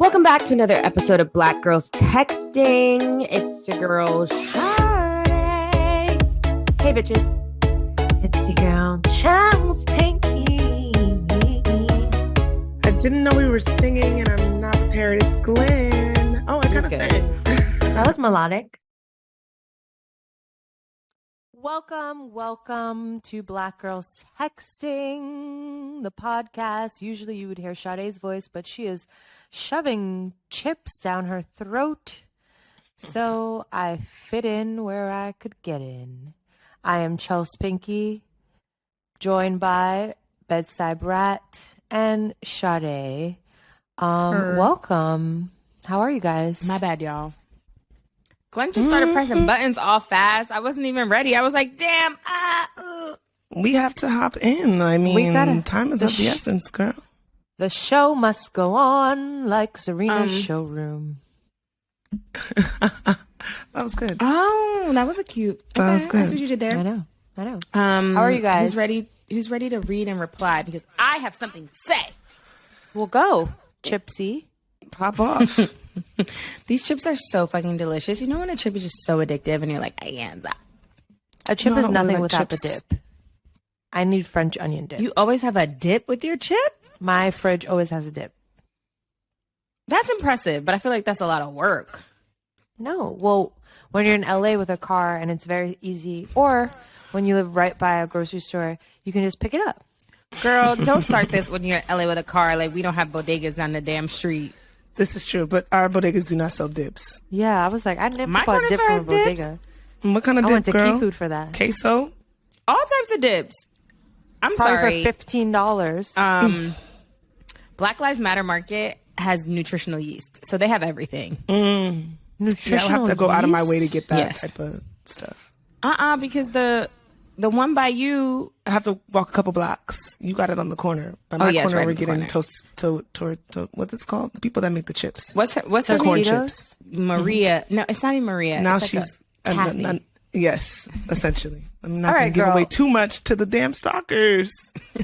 Welcome back to another episode of Black Girls Texting. It's your girl, Shade. Hey, bitches. It's your girl, Charles Pinky. I didn't know we were singing and I'm not prepared. It's Glenn. Oh, I gotta say it. That was melodic. Welcome to Black Girls Texting, the podcast. Usually you would hear Sade's voice, but she is shoving chips down her throat. So I fit in where I could get in. I am Chelsea Pinky, joined by Bedside Brat and Sade. Welcome. How are you guys? My bad, y'all. Glenn just started pressing buttons all fast. I wasn't even ready. I was like, damn. We have to hop in. I mean, time is of the essence, girl. The show must go on like Serena's showroom. That was good. Oh, that was a cute. That was good. That's what you did there. I know. How are you guys? Who's ready to read and reply? Because I have something to say. We'll go, Chipsy. Pop off. These chips are so fucking delicious. You know when a chip is just so addictive and you're like, I am that. A chip is nothing like without chips. the dip. I need French onion dip. You always have a dip with your chip? My fridge always has a dip. That's impressive, but I feel like that's a lot of work. No. Well, when you're in LA with a car and it's very easy, or when you live right by a grocery store, you can just pick it up. Girl, don't start this when you're in LA with a car. Like, we don't have bodegas on the damn street. This is true, but our bodegas do not sell dips. Yeah, I was like, I never My bought dip connoisseur from a has dips. bodega. What kind of I dip, went to girl? Key Food for that. Queso? All types of dips. I'm Probably sorry. for $15. Black Lives Matter Market has nutritional yeast, so they have everything. Nutritional Yeah, I'll have to go out of my yeast? way to get that Yes. type of stuff. Because the one by you. I have to walk a couple blocks. You got it on the corner. By Oh, my yeah, it's corner, right we're in the getting corner. to what's it called? The people that make the chips. What's her Corn name? chips. Maria. No, it's not even Maria. Now It's like she's Kathy. yes, essentially. I'm not All going right, to give girl. away too much to the damn stalkers.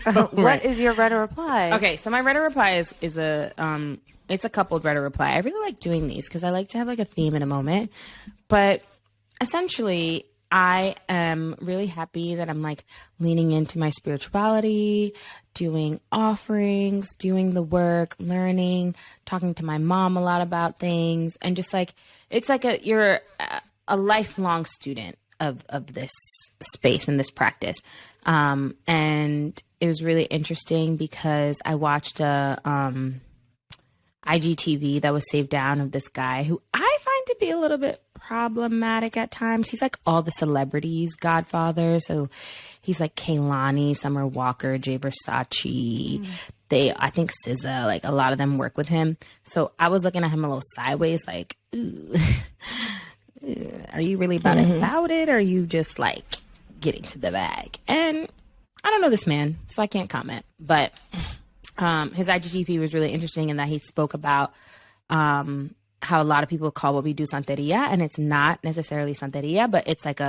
What is your Reddit reply? Okay, so my Reddit reply is a it's a coupled Reddit reply. I really like doing these because I like to have like a theme in a moment. But essentially, I am really happy that I'm like leaning into my spirituality, doing offerings, doing the work, learning, talking to my mom a lot about things, and just like it's like you're a lifelong student of this space and this practice. And it was really interesting because I watched a IGTV that was saved down of this guy who I find to be a little bit problematic at times. He's like all the celebrities' godfather. So he's like Kehlani, Summer Walker, Jay Versace. I think SZA, like a lot of them work with him. So I was looking at him a little sideways, like, ooh, are you really about it? Or are you just like getting to the bag? And I don't know this man, so I can't comment. But his IGTV was really interesting in that he spoke about how a lot of people call what we do Santeria, and it's not necessarily Santeria, but it's like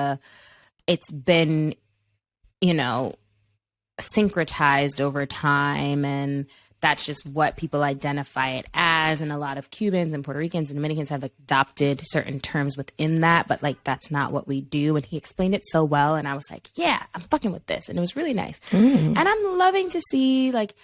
it's been, syncretized over time, and that's just what people identify it as. And a lot of Cubans and Puerto Ricans and Dominicans have adopted certain terms within that, but like that's not what we do. And he explained it so well, and I was like, yeah, I'm fucking with this. And it was really nice. And I'm loving to see like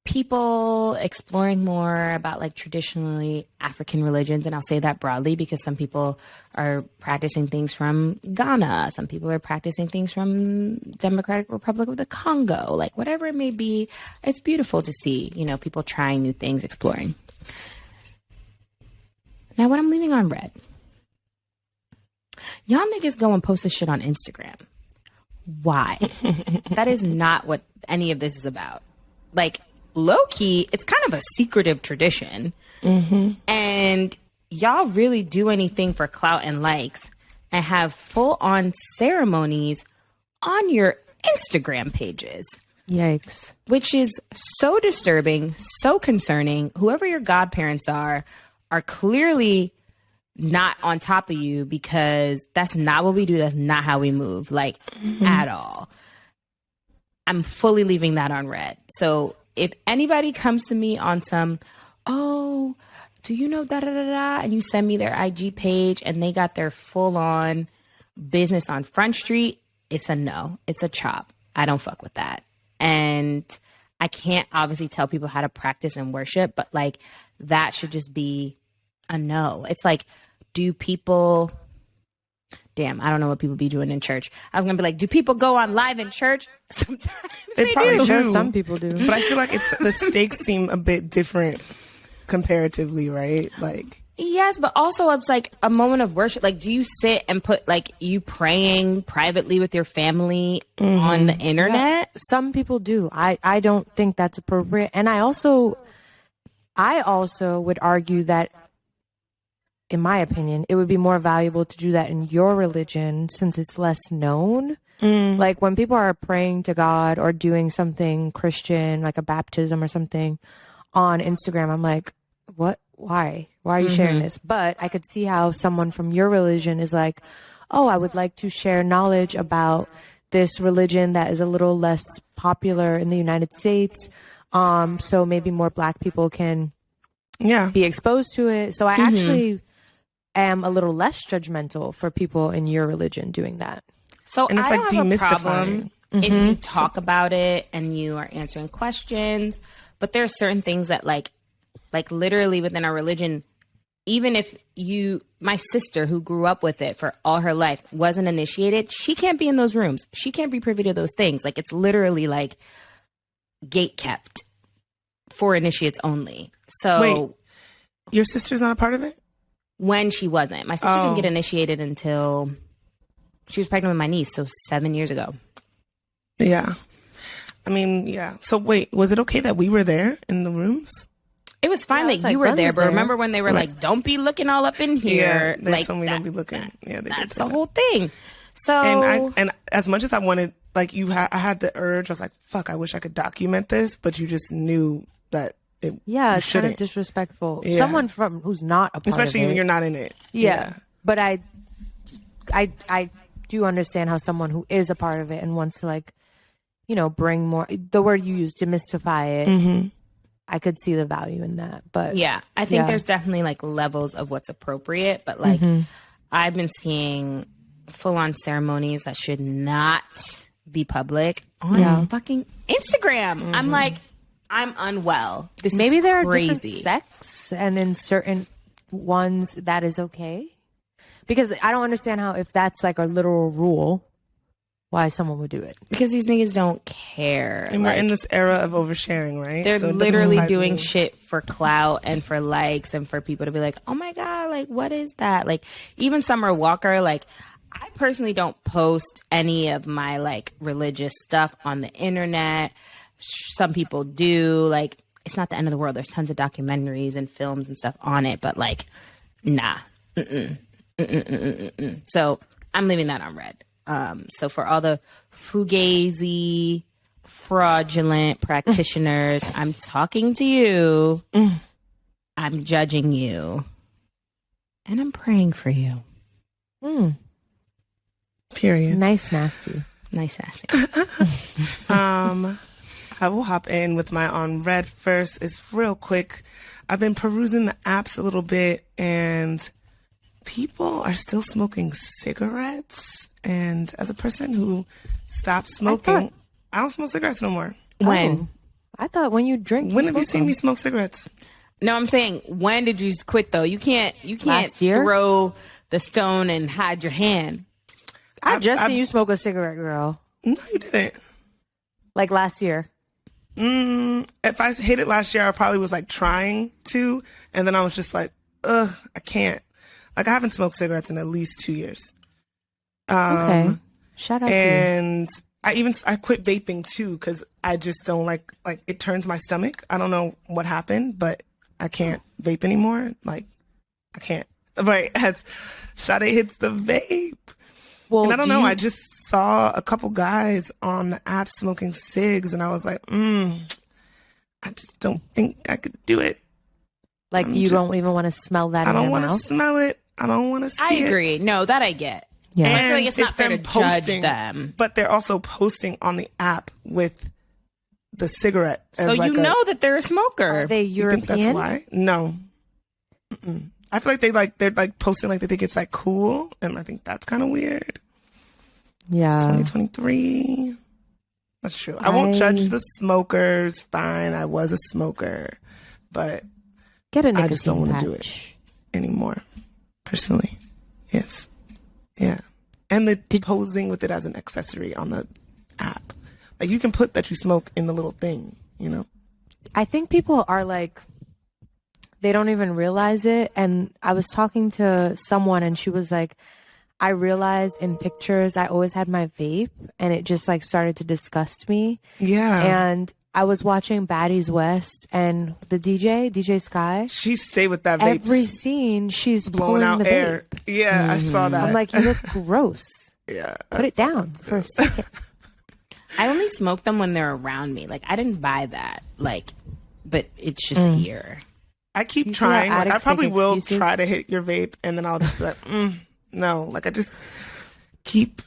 people exploring more about like traditionally African religions. And I'll say that broadly because some people are practicing things from Ghana. Some people are practicing things from Democratic Republic of the Congo, like whatever it may be. It's beautiful to see, people trying new things, exploring. Now, what I'm leaving on red, y'all niggas go and post this shit on Instagram. Why? That is not what any of this is about. Like, low-key, it's kind of a secretive tradition. And y'all really do anything for clout and likes and have full-on ceremonies on your Instagram pages. Yikes. Which is so disturbing, so concerning. Whoever your godparents are clearly not on top of you, because that's not what we do. That's not how we move, like, at all. I'm fully leaving that on red. So if anybody comes to me on some, oh, do you know da da da da? And you send me their IG page and they got their full on business on Front Street, it's a no. It's a chop. I don't fuck with that. And I can't obviously tell people how to practice and worship, but like that should just be a no. It's like, do people... Damn, I don't know what people be doing in church. I was gonna be like, do people go on live in church? Sometimes They probably do. Sure, some people do. But I feel like the stakes seem a bit different comparatively, right? Like, yes, but also it's like a moment of worship. Like, do you sit and put like you praying privately with your family on the internet? Yeah, some people do. I don't think that's appropriate. And I also would argue that, in my opinion, it would be more valuable to do that in your religion since it's less known. Like when people are praying to God or doing something Christian, like a baptism or something on Instagram, I'm like, what? Why? Why are you sharing this? But I could see how someone from your religion is like, oh, I would like to share knowledge about this religion that is a little less popular in the United States. So maybe more Black people can be exposed to it. So I actually am a little less judgmental for people in your religion doing that. So and it's I like don't have a demystifying. problem if you talk about it and you are answering questions, but there are certain things that like literally within our religion, even if my sister who grew up with it for all her life wasn't initiated, she can't be in those rooms. She can't be privy to those things. Like it's literally like gate kept for initiates only. So wait, your sister's not a part of it? When she wasn't. My sister didn't get initiated until she was pregnant with my niece, so 7 years ago. Yeah. I mean, yeah. So wait, was it okay that we were there in the rooms? It was fine that you were there, but remember when they were like, don't be looking all up in here? Yeah, like, told me don't be looking. Yeah, that's the whole thing. So, and as much as I wanted, like I had the urge, I was like, fuck, I wish I could document this, but you just knew that it's kind of disrespectful. Yeah. Someone who's not a part especially of it. when you're not in it. Yeah. But I do understand how someone who is a part of it and wants to like, bring more, the word you use, demystify it. I could see the value in that. But yeah, I think there's definitely like levels of what's appropriate, but like I've been seeing full on ceremonies that should not be public on fucking Instagram. I'm like, I'm unwell. This maybe is there are crazy. different sects, and in certain ones that is okay. Because I don't understand how, if that's like a literal rule, why someone would do it. Because these niggas don't care. And we're in this era of oversharing, right? They're So it doesn't literally surprise doing me. shit for clout and for likes and for people to be like, oh my God, like, what is that? Like, even Summer Walker, like, I personally don't post any of my like religious stuff on the internet. Some people do. Like, it's not the end of the world. There's tons of documentaries and films and stuff on it, but like, nah. So I'm leaving that on red. So for all the fugazi, fraudulent practitioners, I'm talking to you. I'm judging you. And I'm praying for you. Period. Nice, nasty. Nice nasty. I will hop in with my on red first. It's real quick. I've been perusing the apps a little bit, and people are still smoking cigarettes. And as a person who stopped smoking, I don't smoke cigarettes no more. When? I thought when you drink, When have you seen me smoke cigarettes? No, I'm saying, when did you quit though? You can't Last year? throw the stone and hide your hand. I just seen you smoke a cigarette, girl. No, you didn't. Like last year. If I hit it last year, I probably was like trying to, and then I was just like, ugh, I can't. Like, I haven't smoked cigarettes in at least 2 years. Okay. Shout out to you. And I quit vaping too, because I just don't like it turns my stomach. I don't know what happened, but I can't vape anymore. Like, I can't. Right, as Sade hits the vape. Well, And I don't know, I just saw a couple guys on the app smoking cigs, and I was like, I just don't think I could do it. Like, you don't even want to smell that I in don't your want mouth? to smell it. I don't want to see I it. agree. No, that I get. Yeah. I feel like And it's not fair to them judge them. But they're also posting on the app with the cigarette. As So like you know that they're a smoker. Are they You think that's European? why? No. Mm-mm. I feel like they're like posting like they think it's like cool, and I think that's kind of weird. Yeah. It's 2023. That's true. I won't judge the smokers. Fine, I was a smoker, but Get a nicotine I just don't want patch. to do it anymore. Personally, yes, yeah, and the posing with it as an accessory on the app, like you can put that you smoke in the little thing, you know. I think people are like, they don't even realize it. And I was talking to someone and she was like, I realized in pictures I always had my vape and it just like started to disgust me. Yeah, And I was watching Baddies West and the DJ Sky. she stayed with that vape. Every scene she's blowing pulling out the air. vape. Yeah, I saw that. I'm like, you look gross. yeah, Put it down for a second. I only smoke them when they're around me. Like I didn't buy that. Like, but it's just here. I keep You see how trying. Like, I addicts probably make will excuses? try to hit your vape, and then I'll just be like, no. Like I just keep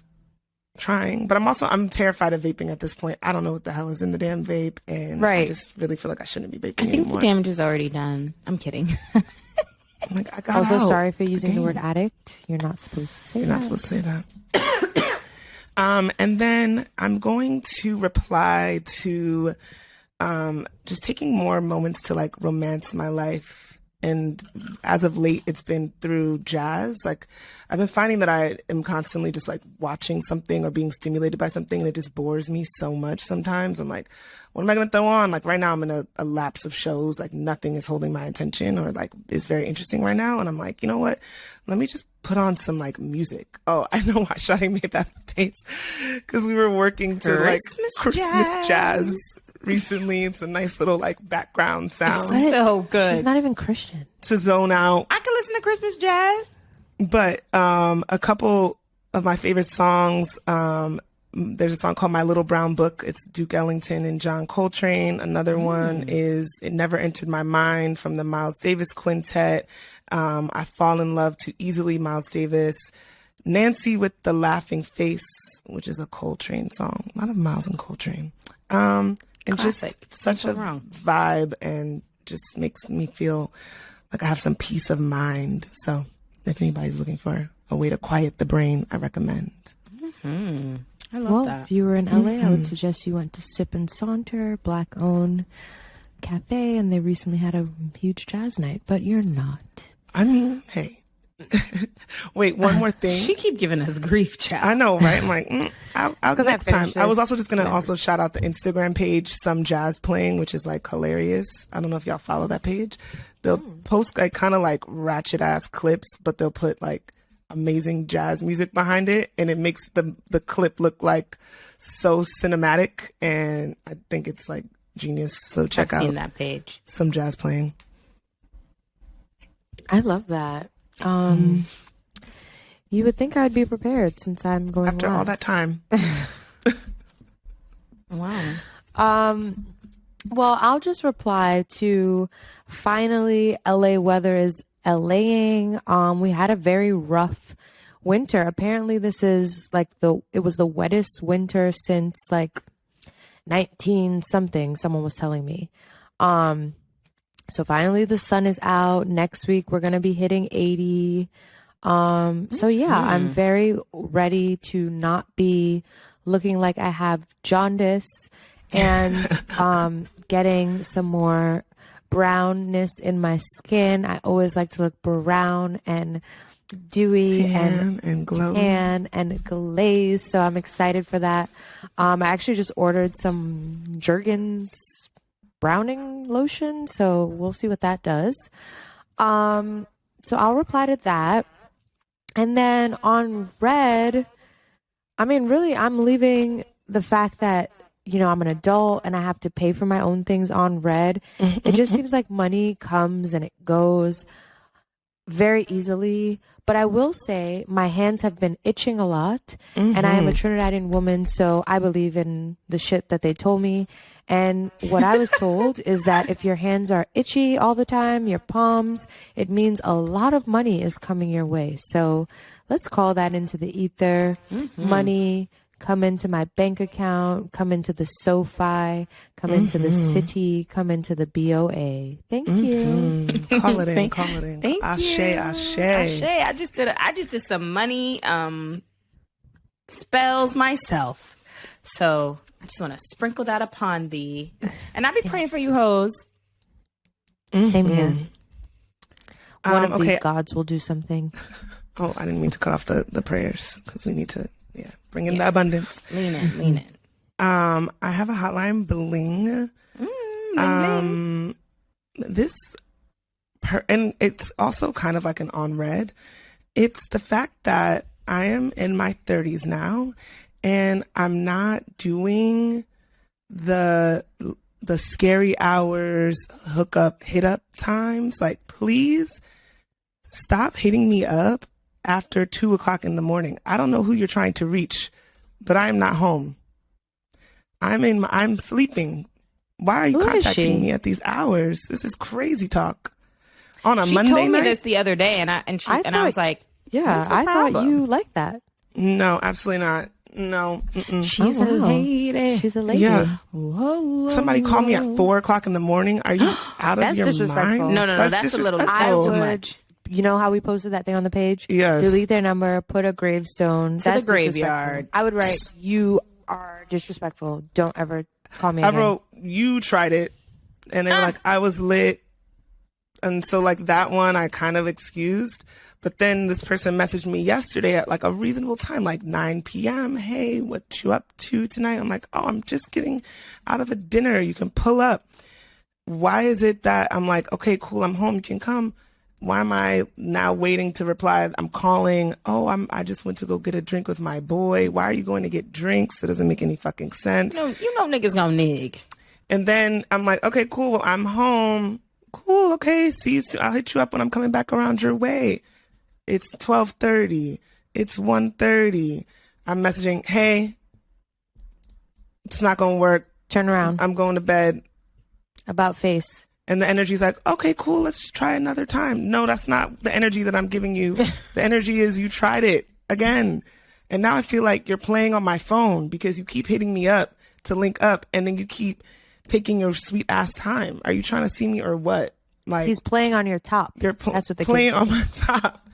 trying, but I'm terrified of vaping at this point. I don't know what the hell is in the damn vape, and I Right. just really feel like I shouldn't be vaping I think anymore. the damage is already done. I'm kidding. I'm like, I got Also, out sorry for using the game. word addict. You're not supposed to say You're that. not supposed to say that. And then I'm going to reply to just taking more moments to like romance my life. And as of late, it's been through jazz. Like I've been finding that I am constantly just like watching something or being stimulated by something, and it just bores me so much sometimes. I'm like, what am I going to throw on? Like right now I'm in a lapse of shows. Like nothing is holding my attention or like is very interesting right now. And I'm like, you know what? Let me just put on some like music. Oh, I know why Shadi made that face. Because we were working to Christmas jazz recently. It's a nice little like background sound So good. She's not even Christian. to zone out. I can listen to Christmas jazz. But a couple of my favorite songs, there's a song called My Little Brown Book. It's Duke Ellington and John Coltrane. Another one is It Never Entered My Mind from the Miles Davis Quintet. I Fall in Love Too Easily, Miles Davis. Nancy with the Laughing Face, which is a Coltrane song. A lot of Miles and Coltrane. And Classic. just such a Can't go wrong. vibe, and just makes me feel like I have some peace of mind. So if anybody's looking for a way to quiet the brain, I recommend. I love Well, that. if you were in LA, I would suggest you went to Sip and Saunter, black-owned cafe, and they recently had a huge jazz night, but you're not. I mean, hey. Wait, one more thing. She keep giving us grief, chat. I know, right? I'm like, I'll 'cause I next time. finished I was this. also just going to also shout out the Instagram page, Some Jazz Playing, which is like hilarious. I don't know if y'all follow that page. They'll post like kind of like ratchet ass clips, but they'll put like amazing jazz music behind it, and it makes the clip look like so cinematic, and I think it's like genius. So check I've out seen that page. Some Jazz Playing. I love that. You would think I'd be prepared since I'm going After all last. that time. Wow. Well, I'll just reply to finally LA weather is LAing. We had a very rough winter. Apparently this is like it was the wettest winter since like 19 something, someone was telling me. So finally the sun is out. Next week we're going to be hitting 80. So yeah, I'm very ready to not be looking like I have jaundice and getting some more brownness in my skin. I always like to look brown and dewy and glowing. tan and glazed. So I'm excited for that. I actually just ordered some Jergens browning lotion, so we'll see what that does. So I'll reply to that. And then on Red, I mean, really, I'm leaving the fact that, you know, I'm an adult and I have to pay for my own things on Red. It just seems like money comes and it goes very easily. But I will say my hands have been itching a lot, and I am a Trinidadian woman, so I believe in the shit that they told me. And what I was told is that if your hands are itchy all the time, your palms, it means a lot of money is coming your way. So let's call that into the ether. Money come into my bank account, come into the SoFi, come into the city, come into the BOA. Thank you. Call it in, call it in. Thank Ashe, you. ashe. Ashe. I just did some money spells myself. So I just want to sprinkle that upon thee. And I'll be praying for you hoes. Same here. One of these okay. gods will do something. Oh, I didn't mean to cut off the prayers because we need to, bring in the abundance. Lean in. I have a hotline bling. And it's also kind of like an on red. It's the fact that I am in my 30s now and I'm not doing the scary hours, hit up times. Like, please stop hitting me up after 2:00 in the morning. I don't know who you're trying to reach, but I am not home. I'm sleeping. Why are you contacting me at these hours? This is crazy talk. On a Monday She told me night? this the other day, and I was like, Yeah, what's the I thought problem? you liked that. No, absolutely not. No. Mm-mm. She's a lady. She's a lady. Yeah. Whoa. Somebody called me at 4:00 in the morning. Are you out of That's your disrespectful. mind? No, that's a little. disrespectful. That's too would- much. You know how we posted that thing on the page? Yes. Delete their number, put a gravestone. To the That's graveyard. disrespectful. I would write, you are disrespectful. Don't ever call me I again. wrote, you tried it. And they were like, I was lit. And so like that one I kind of excused. But then this person messaged me yesterday at like a reasonable time, like 9 p.m. Hey, what you up to tonight? I'm like, oh, I'm just getting out of a dinner. You can pull up. Why is it that I'm like, okay, cool, I'm home. You can come. Why am I now waiting to reply? I'm calling. Oh, I just went to go get a drink with my boy. Why are you going to get drinks? It doesn't make any fucking sense. No, you know niggas gonna nig. And then I'm like, okay, cool. Well, I'm home. Cool. Okay. See you soon. I'll hit you up when I'm coming back around your way. It's 12:30. It's 1:30. I'm messaging, hey, it's not going to work. Turn around. I'm going to bed. About face. And the energy's like, okay, cool. Let's try another time. No, that's not the energy that I'm giving you. The energy is you tried it again. And now I feel like you're playing on my phone because you keep hitting me up to link up. And then you keep taking your sweet ass time. Are you trying to see me or what? Like, He's playing on your top. you're That's what the playing kids on say. my top.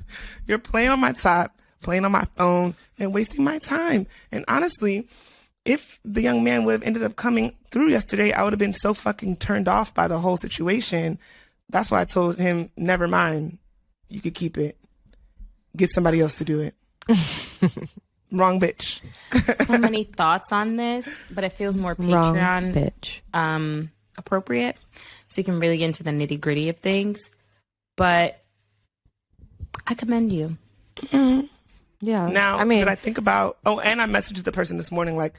You're playing on my top, playing on my phone, and wasting my time. And honestly, if the young man would have ended up coming through yesterday, I would have been so fucking turned off by the whole situation. That's why I told him, never mind. You could keep it. Get somebody else to do it. Wrong bitch. So many thoughts on this, but it feels more Wrong Patreon bitch. appropriate, so you can really get into the nitty gritty of things. But I commend you. Yeah. Now, I mean, did I think about, and I messaged the person this morning, like,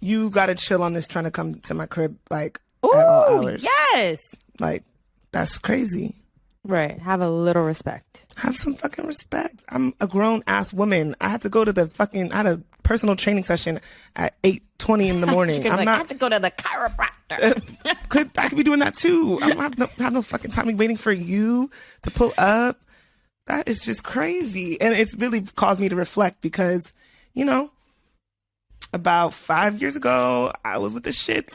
you got to chill on this trying to come to my crib, like, at all Ooh, hours. yes. Like, that's crazy. right. Have a little respect. Have some fucking respect. I'm a grown ass woman. I had to go to I had a personal training session at 8:20 in the morning. I had to go to the chiropractor. I could be doing that too. I don't have no fucking time to be waiting for you to pull up. That is just crazy. And it's really caused me to reflect because, about 5 years ago, I was with the shits.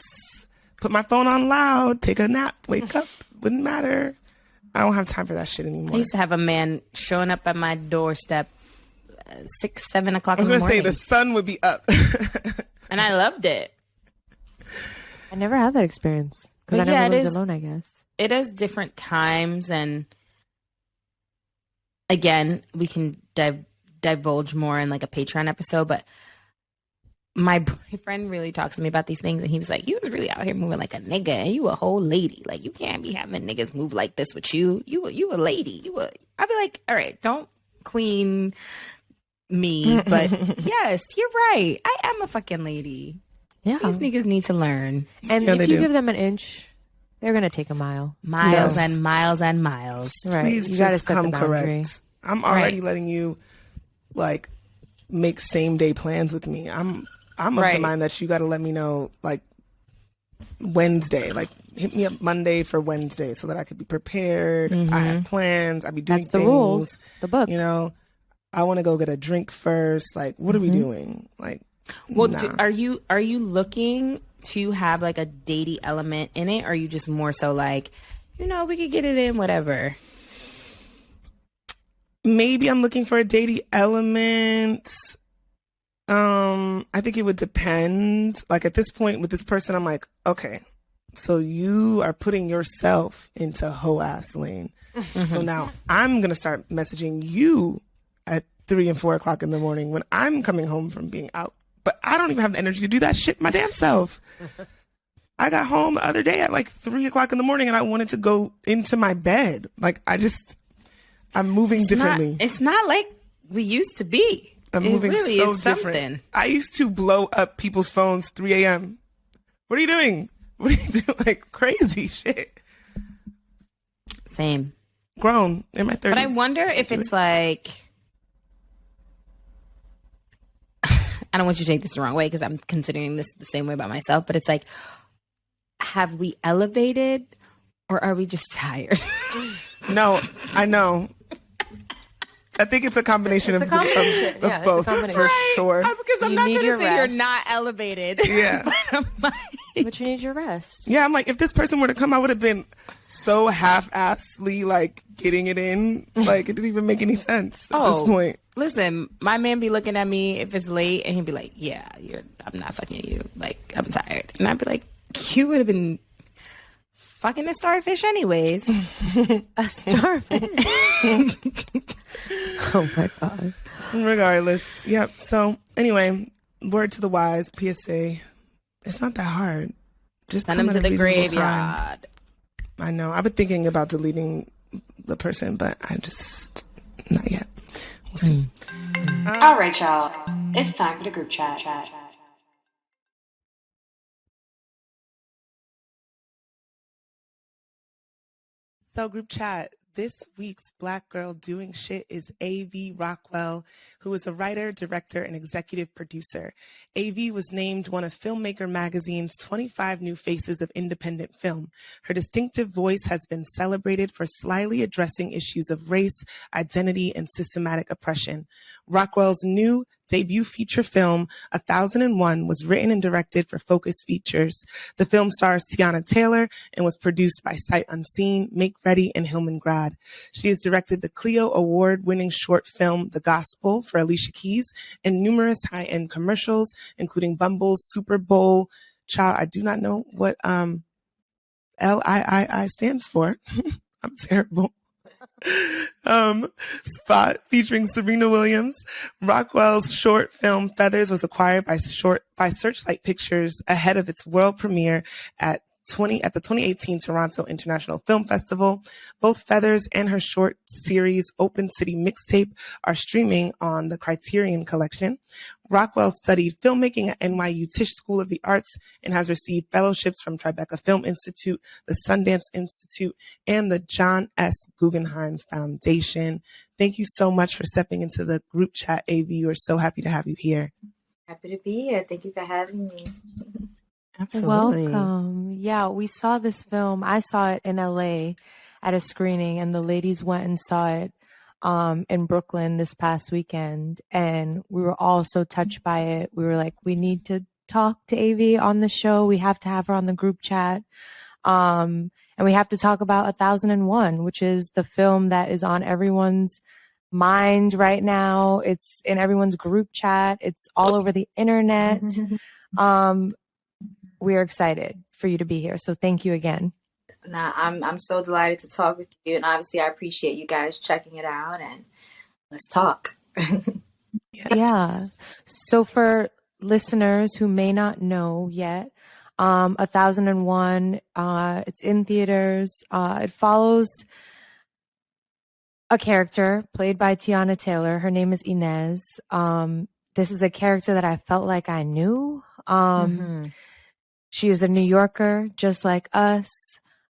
Put my phone on loud, take a nap, wake up. Wouldn't matter. I don't have time for that shit anymore. I used to have a man showing up at my doorstep 6, 7 o'clock I was in the going to say morning. the sun would be up. And I loved it. I never had that experience because I But yeah, never it lived is- alone, I guess. It is different times, and again, we can divulge more in like a Patreon episode, but my boyfriend really talks to me about these things, and he was like, you was really out here moving like a nigga, and you a whole lady. Like, you can't be having niggas move like this with you. You a lady. I'd be like, all right, don't queen me, but yes, you're right. I am a fucking lady. Yeah. These niggas need to learn. And Yeah, if they you do. give them an inch, they're going to take a mile. Miles Yes. and miles and miles. Right. Please You gotta just set the come boundary. correct. I'm already Right. letting you, like, make same day plans with me. I'm of the Right. mind that you got to let me know, like, Wednesday. Like, hit me up Monday for Wednesday so that I could be prepared. I have plans. I'd be doing That's the things, rules. The book. I want to go get a drink first. Like, what are we doing? Like, Well, Nah. are you looking to have like a datey element in it, or are you just more so like, we could get it in whatever? Maybe I'm looking for a datey element. I think it would depend. Like at this point with this person, I'm like, okay, so you are putting yourself into hoe ass lane. So now I'm gonna start messaging you at 3 and 4 o'clock in the morning when I'm coming home from being out. But I don't even have the energy to do that shit my damn self. I got home the other day at like 3 o'clock in the morning and I wanted to go into my bed. Like I'm moving differently. It's not like we used to be. I'm moving really so different. Something. I used to blow up people's phones 3 a.m. What are you doing? What are you doing? Like crazy shit. Same. Grown in my 30s. But I wonder if it's like, I don't want you to take this the wrong way because I'm considering this the same way about myself, but it's like, have we elevated or are we just tired? No, I know. I think it's a combination of both, for sure. Because I'm not trying to say you're not elevated. Yeah. But you need your rest. Yeah, I'm like, if this person were to come, I would have been so half-assly, like, getting it in. Like, it didn't even make any sense at this point. Listen, my man be looking at me if it's late, and he'd be like, yeah, I'm not fucking you. Like, I'm tired. And I'd be like, you would have been fucking a starfish anyways. A starfish? Oh, my God. Regardless. Yep. So, anyway, word to the wise, PSA. It's not that hard. Just send them to the graveyard. I know. I've been thinking about deleting the person, but I just not yet. We'll see. All right, y'all. It's time for the group chat. So group chat, this week's Black girl doing shit is A.V Rockwell, who is a writer, director, and executive producer. A.V was named one of Filmmaker Magazine's 25 New Faces of Independent Film. Her distinctive voice has been celebrated for slyly addressing issues of race, identity, and systematic oppression. Rockwell's new debut feature film, 1001, was written and directed for Focus Features. The film stars Teyana Taylor and was produced by Sight Unseen, Make Ready, and Hillman Grad. She has directed the Clio Award-winning short film, The Gospel, for Alicia Keys, and numerous high-end commercials, including Bumble's Super Bowl. Child, I do not know what LIII stands for. I'm terrible. Spot featuring Serena Williams. Rockwell's short film Feathers was acquired by Searchlight Pictures ahead of its world premiere at the 2018 Toronto International Film Festival. Both Feathers and her short series Open City Mixtape are streaming on the Criterion Collection. Rockwell studied filmmaking at NYU Tisch School of the Arts and has received fellowships from Tribeca Film Institute, the Sundance Institute, and the John S. Guggenheim Foundation. Thank you so much for stepping into the group chat, A.V. We're so happy to have you here. Happy to be here. Thank you for having me. Absolutely. Welcome. Yeah, we saw this film. I saw it in LA at a screening, and the ladies went and saw it in Brooklyn this past weekend, and we were all so touched by it. We were like, we need to talk to A.V on the show. We have to have her on the group chat. And we have to talk about 1001, which is the film that is on everyone's mind right now. It's in everyone's group chat. It's all over the internet. We are excited for you to be here. So thank you again. Nah, I'm so delighted to talk with you, and obviously I appreciate you guys checking it out, and let's talk. Yeah. So for listeners who may not know yet, 1001, it's in theaters. It follows a character played by Teyana Taylor. Her name is Inez. This is a character that I felt like I knew. She is a New Yorker, just like us.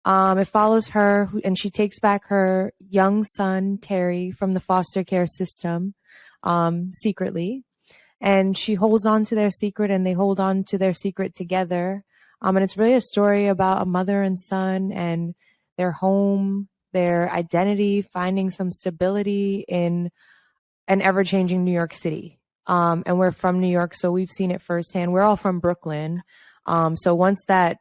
It follows her, and she takes back her young son, Terry, from the foster care system secretly. And she holds on to their secret, and they hold on to their secret together. And it's really a story about a mother and son and their home, their identity, finding some stability in an ever-changing New York City. and we're from New York, so we've seen it firsthand. We're all from Brooklyn. So once that,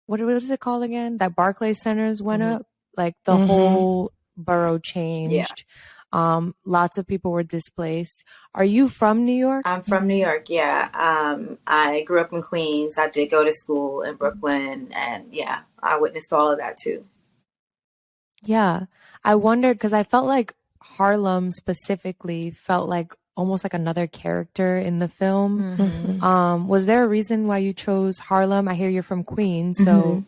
what is it called again? That Barclays Centers went up, like the whole borough changed. Lots of people were displaced. Are you from New York? I'm from New York, yeah. I grew up in Queens. I did go to school in Brooklyn, and yeah, I witnessed all of that too. Yeah. I wondered because I felt like Harlem specifically felt like almost like another character in the film. Was there a reason why you chose Harlem? I hear you're from Queens, so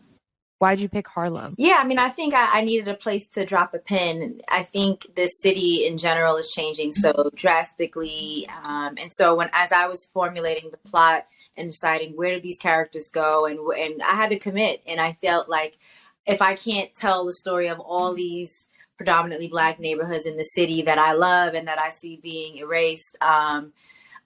why'd you pick Harlem? Yeah, I mean, I think I needed a place to drop a pin. I think this city in general is changing so drastically. And so as I was formulating the plot and deciding where do these characters go, and I had to commit, and I felt like if I can't tell the story of all these predominantly Black neighborhoods in the city that I love and that I see being erased,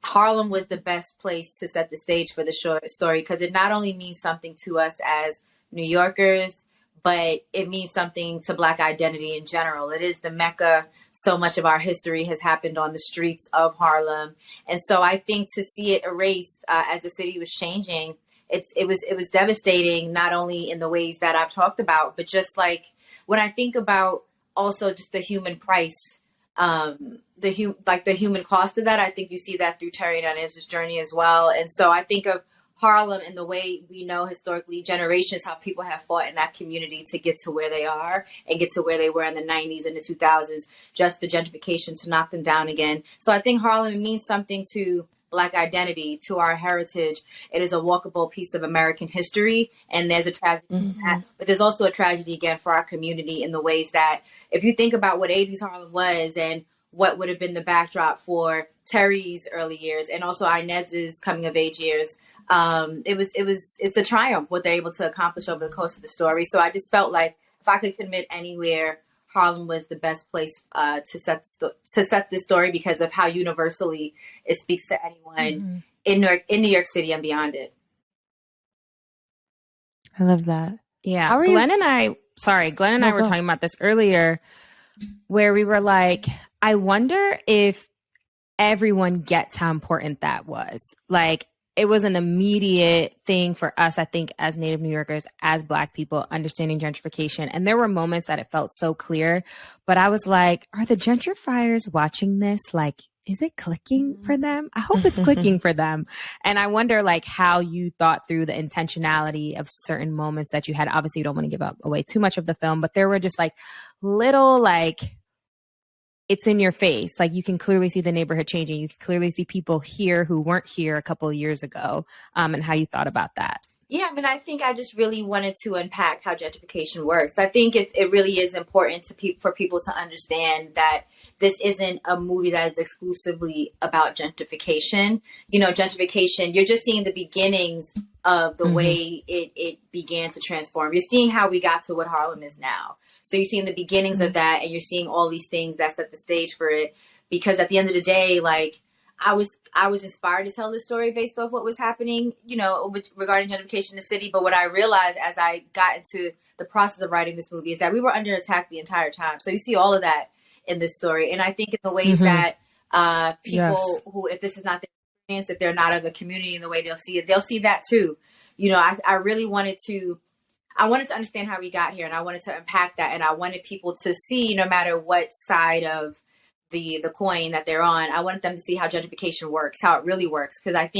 Harlem was the best place to set the stage for the short story, because it not only means something to us as New Yorkers, but it means something to Black identity in general. It is the Mecca. So much of our history has happened on the streets of Harlem. And so I think to see it erased as the city was changing, it was devastating, not only in the ways that I've talked about, but just like when I think about also just the human price, the human cost of that. I think you see that through Teyana Taylor's journey as well. And so I think of Harlem in the way we know historically, generations, how people have fought in that community to get to where they are and get to where they were in the 90s and the 2000s, just for gentrification to knock them down again. So I think Harlem means something to Black identity, to our heritage. It is a walkable piece of American history, and there's a tragedy in that, but there's also a tragedy again for our community in the ways that if you think about what 80s Harlem was and what would have been the backdrop for Terry's early years and also Inez's coming of age years, it's a triumph what they're able to accomplish over the course of the story. So I just felt like if I could commit anywhere, Harlem was the best place to set this story because of how universally it speaks to anyone in New York City and beyond it. I love that. Yeah, Glenn and I were talking about this earlier, where we were like, I wonder if everyone gets how important that was. Like, it was an immediate thing for us, I think, as Native New Yorkers, as Black people, understanding gentrification. And there were moments that it felt so clear. But I was like, are the gentrifiers watching this? Like, is it clicking for them? I hope it's clicking for them. And I wonder, like, how you thought through the intentionality of certain moments that you had. Obviously, you don't want to give away too much of the film, but there were just like little, like, it's in your face. Like, you can clearly see the neighborhood changing. You can clearly see people here who weren't here a couple of years ago, and how you thought about that. Yeah, I mean, I think I just really wanted to unpack how gentrification works. I think it really is important for people to understand that this isn't a movie that is exclusively about gentrification. You know, gentrification, you're just seeing the beginnings of the way it began to transform. You're seeing how we got to what Harlem is now. So you're seeing the beginnings of that, and you're seeing all these things that set the stage for it. Because at the end of the day, like, I was inspired to tell this story based off what was happening, you know, regarding gentrification in the city. But what I realized as I got into the process of writing this movie is that we were under attack the entire time. So you see all of that in this story. And I think in the ways that people who, if this is not their experience, if they're not of the community in the way they'll see that too. You know, I really wanted to understand how we got here, and I wanted to unpack that, and I wanted people to see, no matter what side of the coin that they're on, I wanted them to see how gentrification works, how it really works. Because I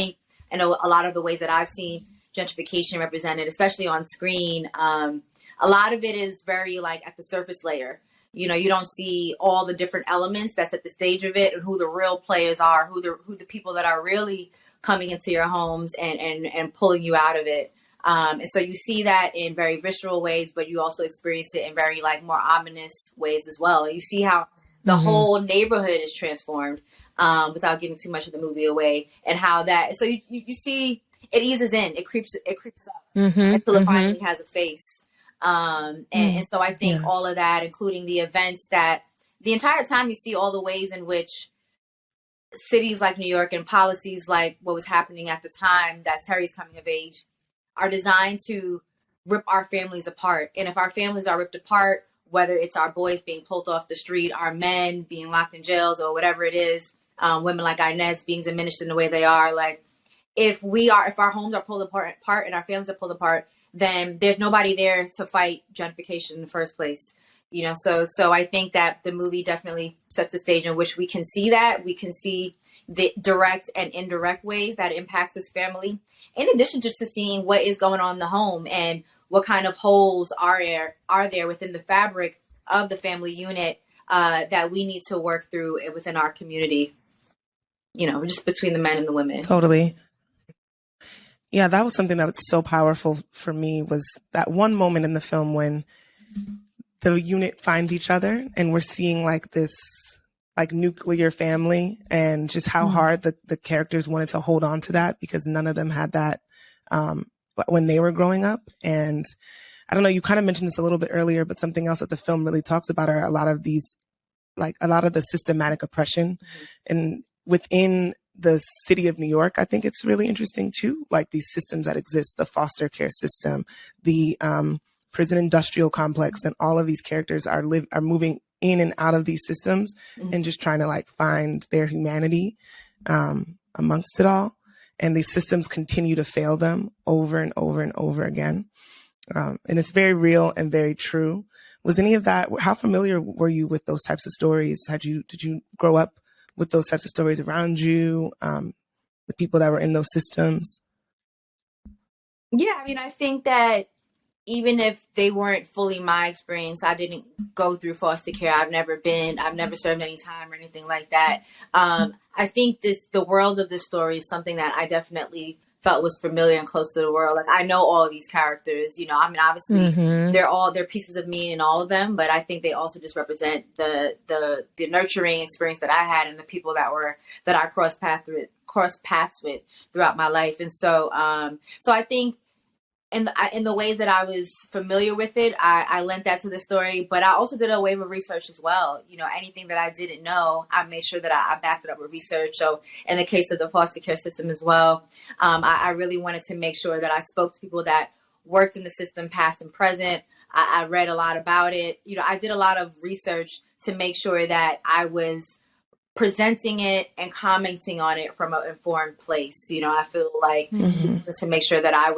know a lot of the ways that I've seen gentrification represented, especially on screen, a lot of it is very like at the surface layer. You know, you don't see all the different elements that's at the stage of it, and who the real players are, who the people that are really coming into your homes and pulling you out of it. And so you see that in very visceral ways, but you also experience it in very like more ominous ways as well. You see how the whole neighborhood is transformed without giving too much of the movie away, and how that. So you see it eases in, it creeps up until it finally has a face. And so I think all of that, including the events that the entire time you see all the ways in which cities like New York and policies like what was happening at the time that Terry's coming of age are designed to rip our families apart. And if our families are ripped apart, whether it's our boys being pulled off the street, our men being locked in jails, or whatever it is, women like Inez being diminished in the way they are. Like, if our homes are pulled apart and our families are pulled apart, then there's nobody there to fight gentrification in the first place. So I think that the movie definitely sets the stage in which we can see that. We can see the direct and indirect ways that it impacts this family, in addition just to seeing what is going on in the home and what kind of holes are there within the fabric of the family unit that we need to work through within our community, just between the men and the women. Totally. Yeah, that was something that was so powerful for me, was that one moment in the film when the unit finds each other and we're seeing like this like nuclear family, and just how hard the characters wanted to hold on to that, because none of them had that when they were growing up. And I don't know, you kind of mentioned this a little bit earlier, but something else that the film really talks about are a lot of the systematic oppression and within the city of New York. I think it's really interesting too, like these systems that exist, the foster care system, the prison industrial complex, and all of these characters are moving in and out of these systems and just trying to like find their humanity amongst it all. And these systems continue to fail them over and over and over again. And it's very real and very true. Was any of that, how familiar were you with those types of stories? Did you grow up with those types of stories around you, the people that were in those systems? Yeah, I mean, I think that even if they weren't fully my experience, I didn't go through foster care. I've never served any time or anything like that. I think the world of this story is something that I definitely felt was familiar and close to the world. Like, I know all of these characters, I mean, obviously they're pieces of me in all of them, but I think they also just represent the nurturing experience that I had and the people that I crossed paths with throughout my life. And so I think in the ways that I was familiar with it, I lent that to the story, but I also did a wave of research as well. Anything that I didn't know, I made sure that I backed it up with research. So in the case of the foster care system as well, I really wanted to make sure that I spoke to people that worked in the system, past and present. I read a lot about it. I did a lot of research to make sure that I was presenting it and commenting on it from an informed place. I feel like to make sure that I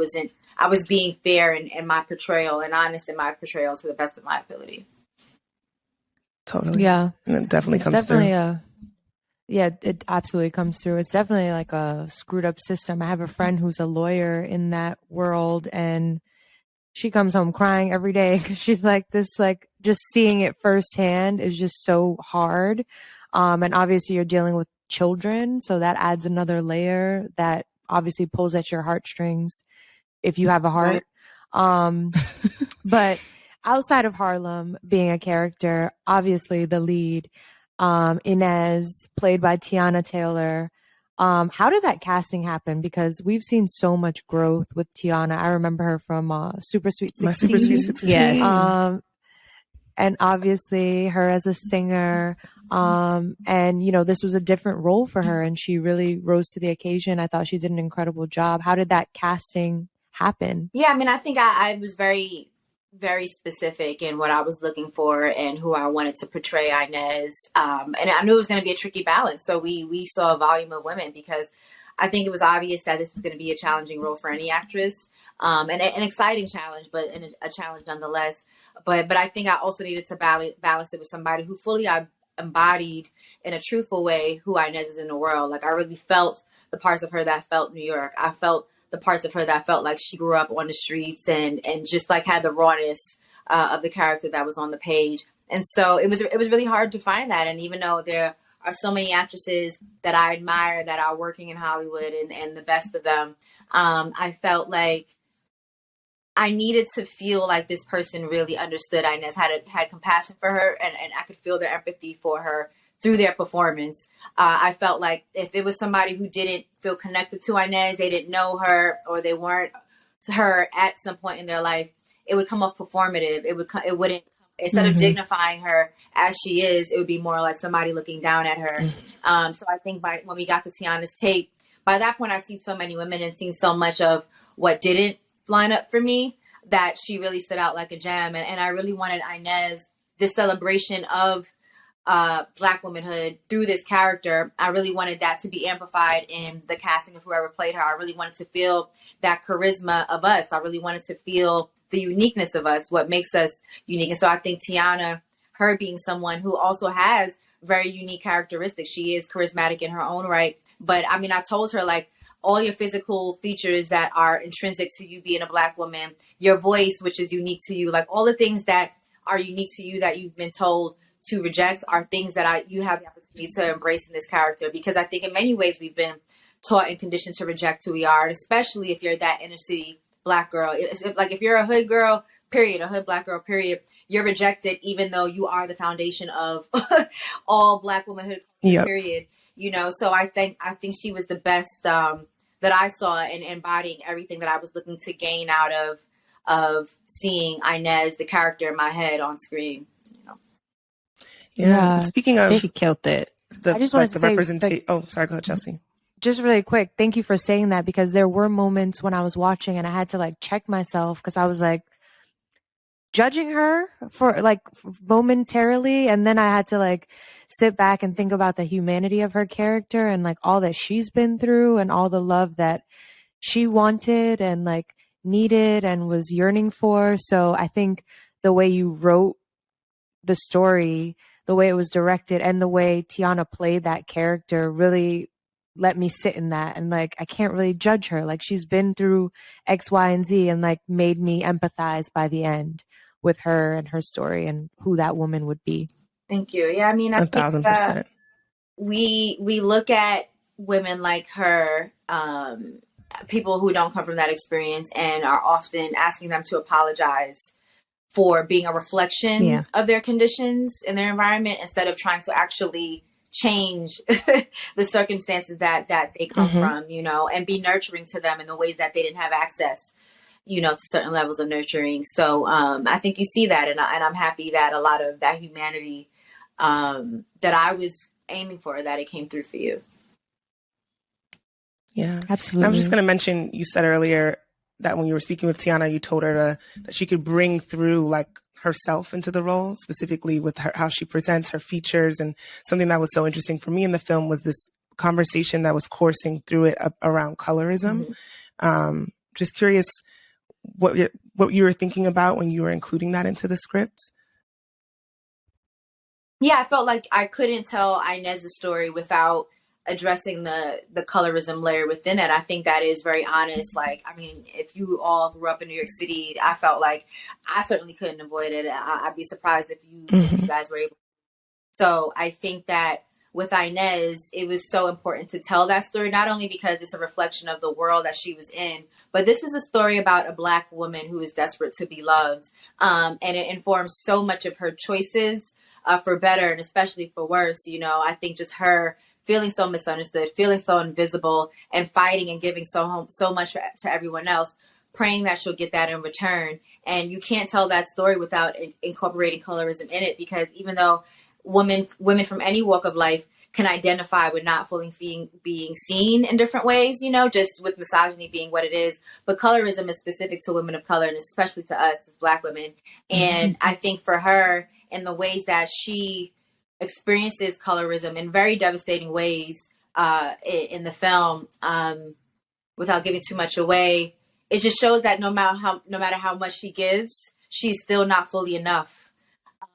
was being fair in my portrayal and honest in my portrayal to the best of my ability. Totally. Yeah. And it definitely comes definitely through. It absolutely comes through. It's definitely like a screwed up system. I have a friend who's a lawyer in that world, and she comes home crying every day because she's like, just seeing it firsthand is just so hard. And obviously you're dealing with children, so that adds another layer that obviously pulls at your heartstrings if you have a heart. But outside of Harlem being a character, obviously the lead, Inez, played by Teyana Taylor. How did that casting happen? Because we've seen so much growth with Teyana. I remember her from Super Sweet 16. My Super Sweet 16. Yes. And obviously her as a singer. And this was a different role for her, and she really rose to the occasion. I thought she did an incredible job. How did that casting happen? Yeah, I mean, I think I was very, very specific in what I was looking for and who I wanted to portray Inez. And I knew it was going to be a tricky balance. So we saw a volume of women, because I think it was obvious that this was going to be a challenging role for any actress, and an exciting challenge, but a challenge nonetheless. But I think I also needed to balance it with somebody who fully embodied in a truthful way who Inez is in the world. Like, I really felt the parts of her that felt New York. I felt the parts of her that felt like she grew up on the streets and just like had the rawness of the character that was on the page. And so it was really hard to find that. And even though there are so many actresses that I admire that are working in Hollywood and the best of them, I felt like I needed to feel like this person really understood Inez, had compassion for her, and I could feel their empathy for her through their performance. I felt like if it was somebody who didn't feel connected to Inez, they didn't know her, or they weren't to her at some point in their life, it would come off performative. It wouldn't, instead of dignifying her as she is, it would be more like somebody looking down at her. So I think when we got to Teyana's tape, by that point I've seen so many women and seen so much of what didn't line up for me that she really stood out like a gem. And I really wanted Inez, this celebration of Black womanhood through this character. I really wanted that to be amplified in the casting of whoever played her. I really wanted to feel that charisma of us. I really wanted to feel the uniqueness of us, what makes us unique. And so I think Teyana, her being someone who also has very unique characteristics, she is charismatic in her own right. But I mean, I told her, like, all your physical features that are intrinsic to you being a Black woman, your voice, which is unique to you, like all the things that are unique to you that you've been told to reject are things that you have the opportunity to embrace in this character. Because I think in many ways we've been taught and conditioned to reject who we are, and especially if you're that inner city Black girl. If you're a hood girl, period, a hood Black girl, period, you're rejected, even though you are the foundation of all Black womanhood, period. You know, so I think she was the best that I saw in embodying everything that I was looking to gain out of seeing Inez, the character in my head, on screen. Yeah. Speaking of, she killed it. I just wanted to say, representation. Oh, sorry. Go ahead, Chelsea. Just really quick. Thank you for saying that, because there were moments when I was watching and I had to like check myself, because I was like judging her for like momentarily. And then I had to like sit back and think about the humanity of her character and like all that she's been through and all the love that she wanted and like needed and was yearning for. So I think the way you wrote the story, the way it was directed, and the way Teyana played that character really let me sit in that. And like, I can't really judge her. Like, she's been through X, Y, and Z, and like made me empathize by the end with her and her story and who that woman would be. Thank you. Yeah, I mean, I think 1,000%. We look at women like her, people who don't come from that experience, and are often asking them to apologize for being a reflection of their conditions in their environment, instead of trying to actually change the circumstances that they come from, you know, and be nurturing to them in the ways that they didn't have access, you know, to certain levels of nurturing. So I think you see that, and I'm happy that a lot of that humanity that I was aiming for, that it came through for you. Yeah, absolutely. I was just going to mention, you said earlier that when you were speaking with Teyana, you told her that she could bring through like herself into the role, specifically with her, how she presents her features. And something that was so interesting for me in the film was this conversation that was coursing through it around colorism. Just curious what you were thinking about when you were including that into the script. Yeah, I felt like I couldn't tell Inez's story without addressing the colorism layer within it. I think that is very honest. Like, I mean, if you all grew up in New York City, I felt like I certainly couldn't avoid it. I'd be surprised if you guys were able. So I think that with Inez, it was so important to tell that story, not only because it's a reflection of the world that she was in, but this is a story about a Black woman who is desperate to be loved. And it informs so much of her choices, for better and especially for worse. You know, I think just her feeling so misunderstood, feeling so invisible, and fighting and giving so much to everyone else, praying that she'll get that in return. And you can't tell that story without incorporating colorism in it, because even though women from any walk of life can identify with not fully being seen in different ways, you know, just with misogyny being what it is, but colorism is specific to women of color, and especially to us as Black women. And I think for her, in the ways that she experiences colorism in very devastating ways in the film, without giving too much away, it just shows that no matter how much she gives, she's still not fully enough.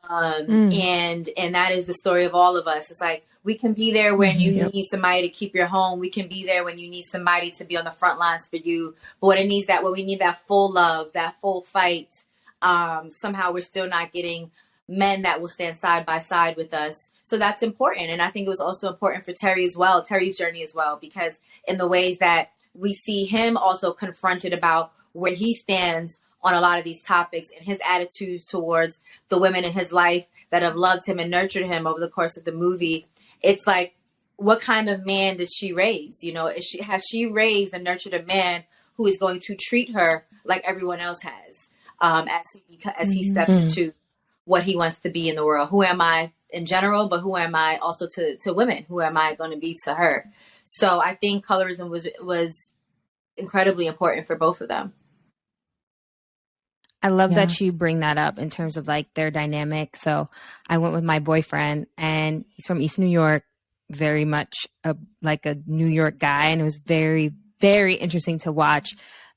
And that is the story of all of us. It's like, we can be there when you need somebody to keep your home. We can be there when you need somebody to be on the front lines for you. But when we need that full love, that full fight, somehow we're still not getting men that will stand side by side with us. So that's important. And I think it was also important for Terry's journey as well, because in the ways that we see him also confronted about where he stands on a lot of these topics, and his attitudes towards the women in his life that have loved him and nurtured him over the course of the movie. It's like, what kind of man did she raise? You know, has she raised and nurtured a man who is going to treat her like everyone else has, as he steps into what he wants to be in the world? Who am I in general, but who am I also to women? Who am I going to be to her? So I think colorism was incredibly important for both of them. I love Yeah. that you bring that up in terms of like their dynamic. So I went with my boyfriend and he's from East New York, very much like a New York guy. And it was very, very interesting to watch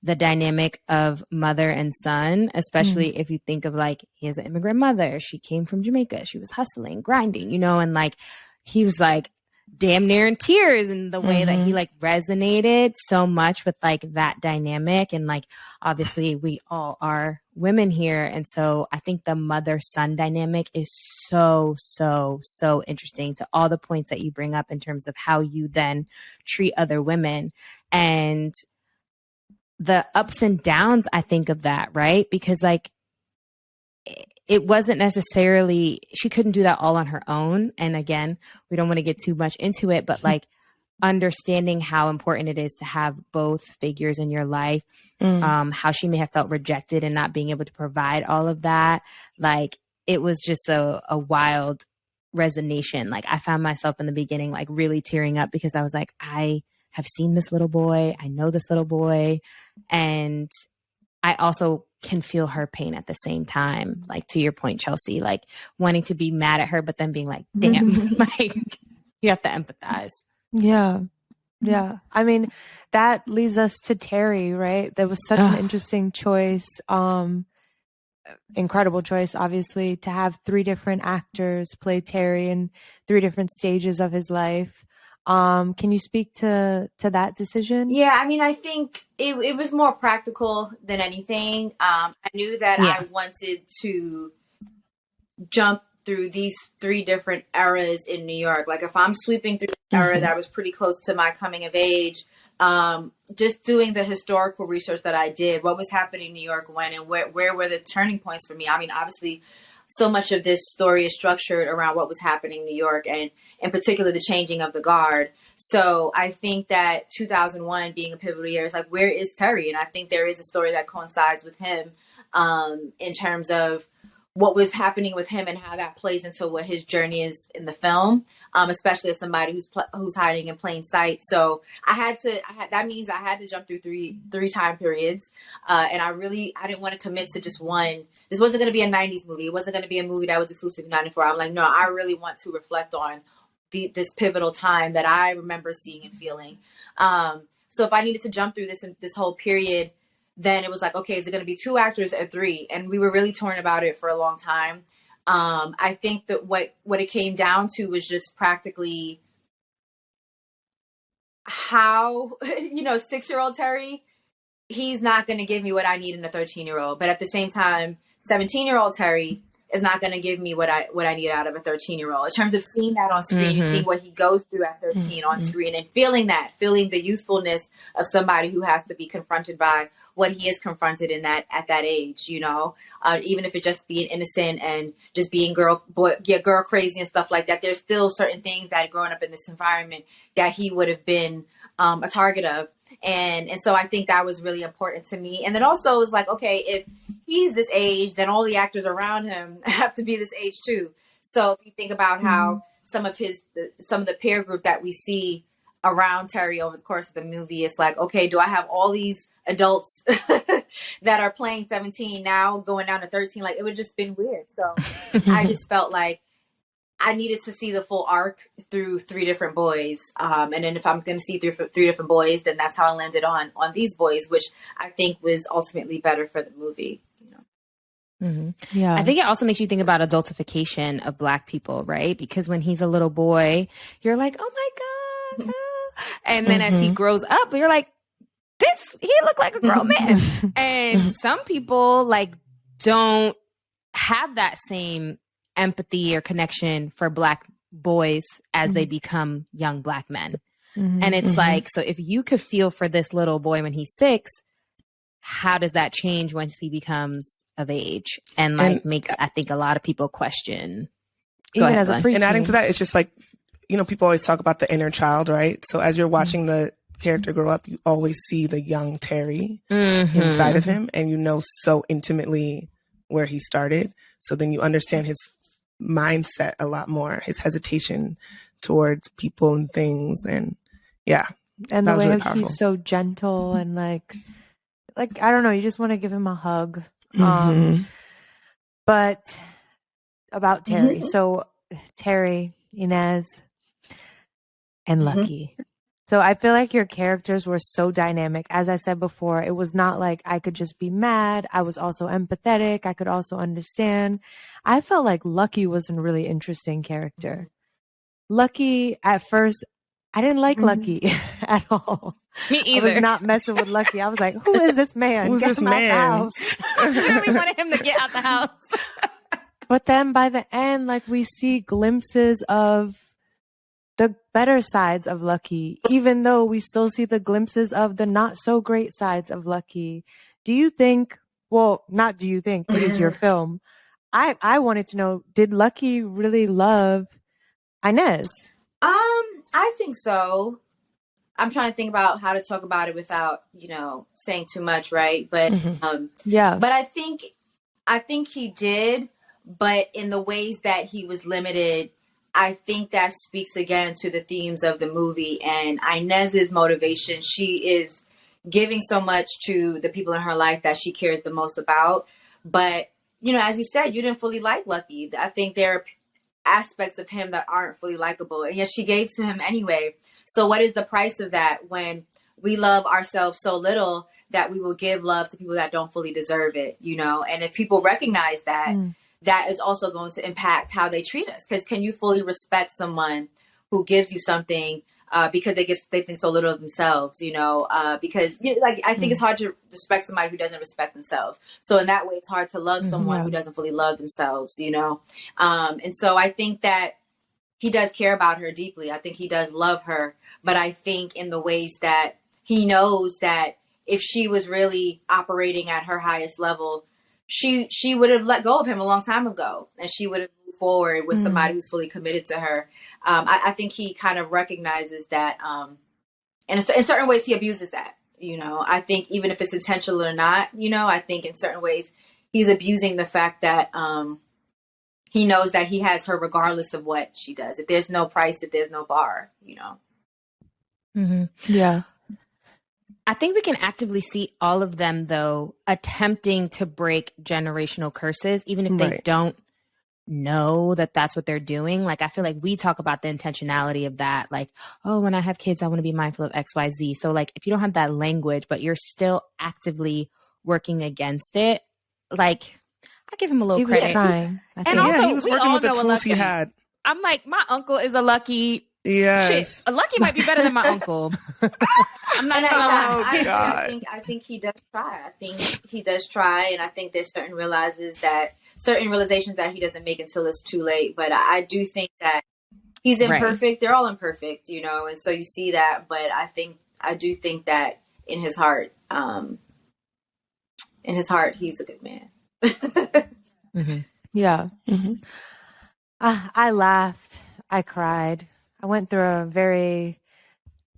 the dynamic of mother and son, especially if you think of like, he has an immigrant mother. She came from Jamaica. She was hustling, grinding, you know, and like, he was like damn near in tears in the way that he like resonated so much with like that dynamic. And like, obviously we all are women here. And so I think the mother son dynamic is so interesting to all the points that you bring up in terms of how you then treat other women and the ups and downs, I think of that, right? Because like, it wasn't necessarily, she couldn't do that all on her own. And again, we don't want to get too much into it, but like understanding how important it is to have both figures in your life, how she may have felt rejected and not being able to provide all of that. Like it was just a wild resonation. Like I found myself in the beginning, like really tearing up because I was like, I have seen this little boy. I know this little boy. And I also can feel her pain at the same time. Like to your point, Chelsea, like wanting to be mad at her, but then being like, damn, like you have to empathize. Yeah. Yeah. I mean, that leads us to Terry, right? That was such an interesting choice. Incredible choice, obviously, to have 3 different actors play Terry in 3 different stages of his life. Can you speak to that decision? Yeah, I mean, I think it was more practical than anything. I knew that I wanted to jump through these 3 different eras in New York. Like if I'm sweeping through the era that was pretty close to my coming of age, just doing the historical research that I did, what was happening in New York when, and where were the turning points for me? I mean, obviously, so much of this story is structured around what was happening in New York and in particular the changing of the guard. So I think that 2001 being a pivotal year is like, where is Terry? And I think there is a story that coincides with him in terms of what was happening with him and how that plays into what his journey is in the film, especially as somebody who's hiding in plain sight. So that means I had to jump through three time periods. And I didn't want to commit to just one. This wasn't going to be a 90s movie. It wasn't going to be a movie that was exclusive to 94. I'm like, no, I really want to reflect on this pivotal time that I remember seeing and feeling. So if I needed to jump through this whole period, then it was like, okay, is it going to be 2 actors or 3? And we were really torn about it for a long time. I think that what it came down to was just practically how, 6-year-old Terry, he's not going to give me what I need in a 13-year-old. But at the same time, 17-year-old Terry is not going to give me what I need out of a 13-year-old in terms of seeing that on screen and seeing what he goes through at 13 on screen and feeling the youthfulness of somebody who has to be confronted by what he is confronted at that age, even if it's just being innocent and just being girl crazy and stuff like that. There's still certain things that growing up in this environment that he would have been a target of. And so I think that was really important to me. And then also it was like, okay, if he's this age, then all the actors around him have to be this age too. So if you think about how some of the peer group that we see around Terry over the course of the movie, it's like, okay, do I have all these adults that are playing 17 now going down to 13? Like, it would just been weird. So I just felt like I needed to see the full arc through 3 different boys. And then if I'm going to see through 3 different boys, then that's how I landed on these boys, which I think was ultimately better for the movie. Yeah. I think it also makes you think about adultification of Black people, right? Because when he's a little boy, you're like, oh my God. And then as he grows up, you're like, he looked like a grown man. And some people like don't have that same empathy or connection for Black boys as they become young Black men. And it's like, so if you could feel for this little boy when he's 6, how does that change once he becomes of age? And makes, I think, a lot of people question. Even as a preteen. And adding to that, it's just like, people always talk about the inner child, right? So as you're watching the character grow up, you always see the young Terry inside of him, and so intimately where he started. So then you understand his mindset a lot more, his hesitation towards people and things, and and the way really powerful. he's so gentle and like I don't know, you just want to give him a hug. But about Terry. So Terry, Inez, and Lucky. So I feel like your characters were so dynamic. As I said before, it was not like I could just be mad. I was also empathetic. I could also understand. I felt like Lucky was a really interesting character. Lucky, at first, I didn't like Lucky at all. Me either. I was not messing with Lucky. I was like, who is this man? Who's Get this him out the man? house. I really wanted him to get out the house. But then by the end, like, we see glimpses of the better sides of Lucky, even though we still see the glimpses of the not so great sides of Lucky. Do you think, well, not do you think, it is your film. I wanted to know, did Lucky really love Inez? I think so. I'm trying to think about how to talk about it without, saying too much, right? But Yeah. But I think he did, but in the ways that he was limited, I think that speaks again to the themes of the movie and Inez's motivation. She is giving so much to the people in her life that she cares the most about. But, as you said, you didn't fully like Lucky. I think there are aspects of him that aren't fully likable. And yet she gave to him anyway. So what is the price of that when we love ourselves so little that we will give love to people that don't fully deserve it, And if people recognize that, that is also going to impact how they treat us. Because can you fully respect someone who gives you something because they think so little of themselves, because I think it's hard to respect somebody who doesn't respect themselves. So in that way, it's hard to love someone who doesn't fully love themselves, and so I think that he does care about her deeply. I think he does love her, but I think in the ways that he knows that if she was really operating at her highest level, she would have let go of him a long time ago, and she would have moved forward with somebody who's fully committed to her. I think he kind of recognizes that, and in certain ways he abuses that. I think even if it's intentional or not, I think in certain ways he's abusing the fact that he knows that he has her regardless of what she does. If there's no price, if there's no bar, Yeah. I think we can actively see all of them, though, attempting to break generational curses, even if they don't know that that's what they're doing. Like, I feel like we talk about the intentionality of that. Like, oh, when I have kids, I want to be mindful of X, Y, Z. So, like, if you don't have that language, but you're still actively working against it, like, I give him a little He was credit. trying. I think. And also, he was we working all with the know a tools he Lucky. had. I'm like, my uncle is a Lucky. Yes. Shit, a Lucky might be better than my uncle. I'm not And gonna lie. God. I think he does try. I think he does try, and I think there's certain realizations that he doesn't make until it's too late. But I do think that he's imperfect. Right. They're all imperfect, and so you see that. But I do think that in his heart, he's a good man. Yeah. I laughed. I cried. I went through a very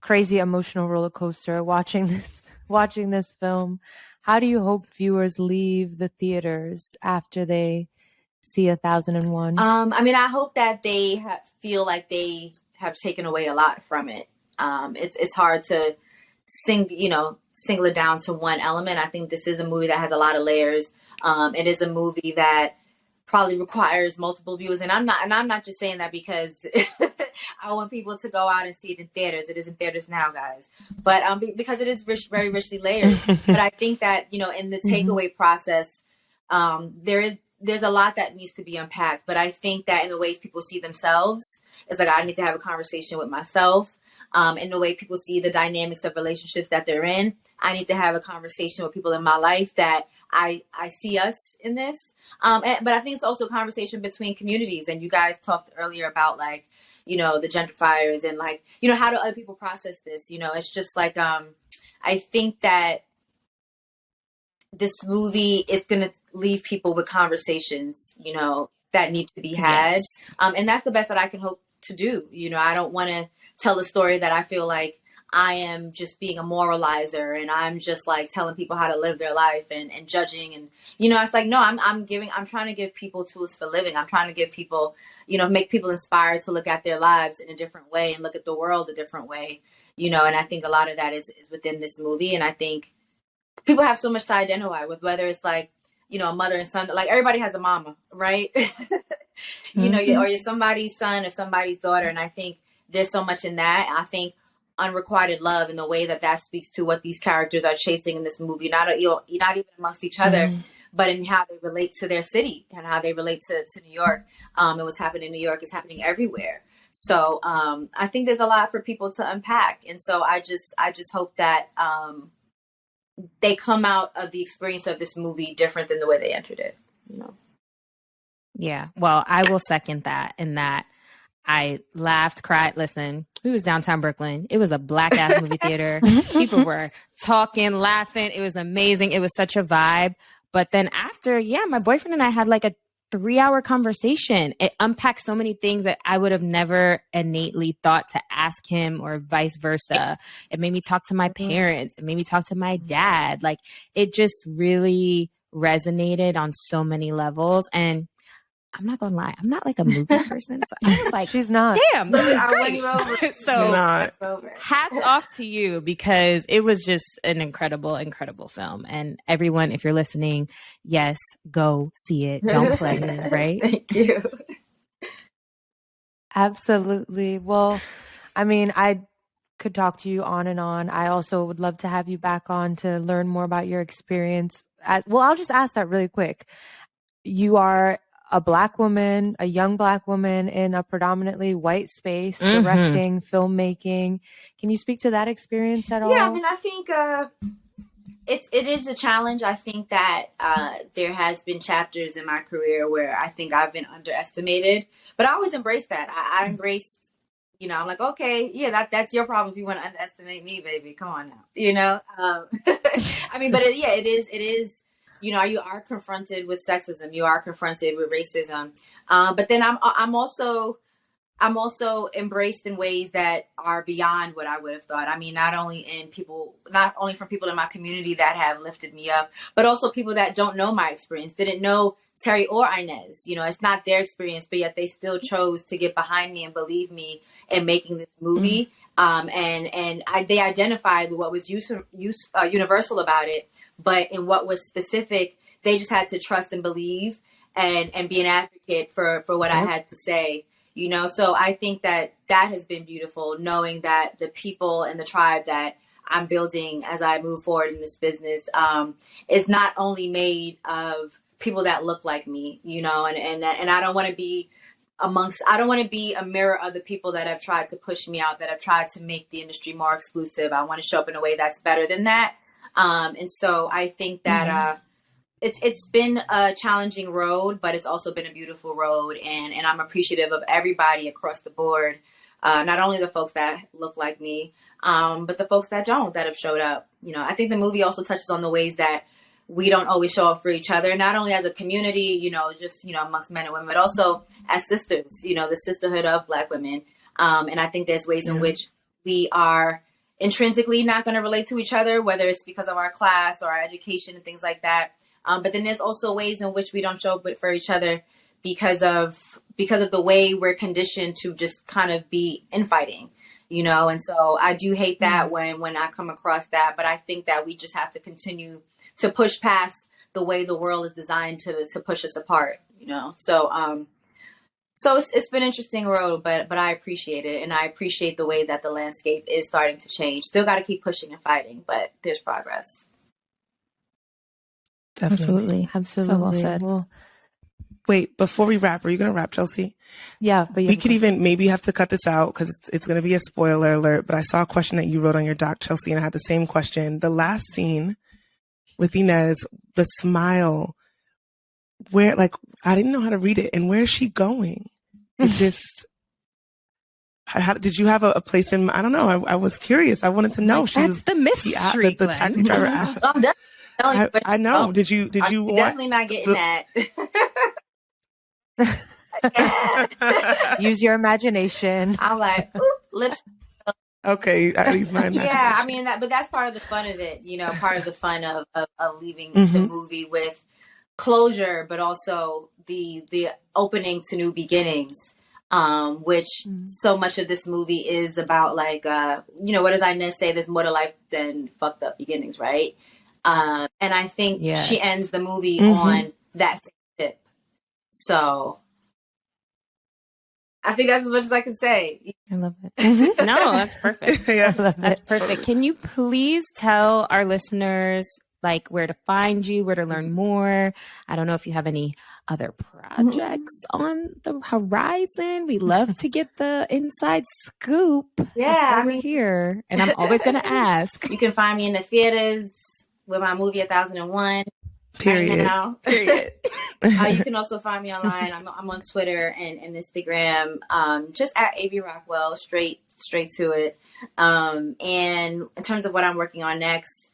crazy emotional roller coaster watching this film. How do you hope viewers leave the theaters after they see 1001? I hope that they feel like they have taken away a lot from it. It's hard to single it down to one element. I think this is a movie that has a lot of layers. It is a movie that probably requires multiple viewers, and I'm not just saying that because I want people to go out and see it in theaters. It is in theaters now, guys, but because it is very richly layered. But I think that in the takeaway process, there's a lot that needs to be unpacked. But I think that in the ways people see themselves, it's like I need to have a conversation with myself. In the way people see the dynamics of relationships that they're in, I need to have a conversation with people in my life that I see us in this. But I think it's also a conversation between communities. And you guys talked earlier about the gentrifiers and how do other people process this? It's just like, I think that this movie is going to leave people with conversations, that need to be had. Yes. And that's the best that I can hope to do. I don't want to tell a story that I feel like I am just being a moralizer and I'm just like telling people how to live their life and judging. And, it's like, no, I'm trying to give people tools for living. I'm trying to give people, make people inspired to look at their lives in a different way and look at the world a different way, and I think a lot of that is within this movie. And I think people have so much to identify with, whether it's like a mother and son. Like everybody has a mama, right? Or you're somebody's son or somebody's daughter. And I think there's so much in that. I think unrequited love and the way that speaks to what these characters are chasing in this movie, not even amongst each other, but in how they relate to their city and how they relate to New York. And what's happening in New York is happening everywhere. So I think there's a lot for people to unpack. And so I just hope that they come out of the experience of this movie different than the way they entered it, Yeah. Well, I will second that in that I laughed, cried. Listen, we was downtown Brooklyn. It was a black ass movie theater. People were talking, laughing. It was amazing. It was such a vibe. But then after, my boyfriend and I had like a 3-hour conversation. It unpacked so many things that I would have never innately thought to ask him or vice versa. It made me talk to my parents. It made me talk to my dad. Like it just really resonated on so many levels. And I'm not gonna lie, I'm not like a movie person. So I was like, she's not. Damn, this is great. So hats off to you because it was just an incredible, incredible film. And everyone, if you're listening, yes, go see it. Don't play it, right? Thank you. Absolutely. Well, I mean, I could talk to you on and on. I also would love to have you back on to learn more about your experience. Well, I'll just ask that really quick. You are a Black woman, a young Black woman in a predominantly white space, directing, filmmaking. Can you speak to that experience at all? Yeah, I mean, I think it is a challenge. I think that there has been chapters in my career where I think I've been underestimated, but I always embraced that. I embraced, I'm like, okay, yeah, that's your problem if you want to underestimate me, baby. Come on now, I mean, but it is. You are confronted with sexism. You are confronted with racism. But then I'm also embraced in ways that are beyond what I would have thought. I mean, not only from people in my community that have lifted me up, but also people that don't know my experience, didn't know Terry or Inez. It's not their experience, but yet they still chose to get behind me and believe me in making this movie. They identified with what was universal about it. But in what was specific, they just had to trust and believe and be an advocate for what I had to say, So I think that has been beautiful, knowing that the people and the tribe that I'm building as I move forward in this business is not only made of people that look like me, and I don't want to be I don't want to be a mirror of the people that have tried to push me out, that have tried to make the industry more exclusive. I want to show up in a way that's better than that. And so I think that it's been a challenging road, but it's also been a beautiful road. And I'm appreciative of everybody across the board, not only the folks that look like me, but the folks that don't, that have showed up. I think the movie also touches on the ways that we don't always show up for each other, not only as a community, just, amongst men and women, but also as sisters, the sisterhood of Black women. And I think there's ways in which we are intrinsically not going to relate to each other, whether it's because of our class or our education and things like that. But then there's also ways in which we don't show up for each other because of the way we're conditioned to just kind of be infighting, And so I do hate that when I come across that, but I think that we just have to continue to push past the way the world is designed to push us apart, So it's been an interesting road, but I appreciate it. And I appreciate the way that the landscape is starting to change. Still got to keep pushing and fighting, but there's progress. Definitely. Absolutely. So well said. Well, Wait, before we wrap, are you going to wrap, Chelsea? yeah, but We could even maybe have to cut this out because it's going to be a spoiler alert. But I saw a question that you wrote on your doc, Chelsea, and I had the same question. The last scene with Inez, the smile, where, like, I didn't know how to read it. And where is she going? It just, did you have a place in, I don't know. I was curious. I wanted to know. That's the mystery. The taxi driver asked. I know. Did you I'm definitely not getting that. use your imagination. I'm like, lips. Okay, at least my imagination. Yeah, I mean, but that's part of the fun of it, part of the fun of leaving the movie with closure, but also the opening to new beginnings, which so much of this movie is about, like, what does Inez say? There's more to life than fucked up beginnings, right? And I think Yes. she ends the movie on that same tip. So I think that's as much as I can say. I love it. No, that's perfect. Yes. That's perfect. Can you please tell our listeners like where to find you, where to learn more? I don't know if you have any other projects on the horizon. We love to get the inside scoop. Yeah, over here, and I'm always going to ask. You can find me in the theaters with my movie 1001. Period. Right now. Period. You can also find me online. I'm on Twitter and Instagram, just at A.V Rockwell, straight to it. And in terms of what I'm working on next,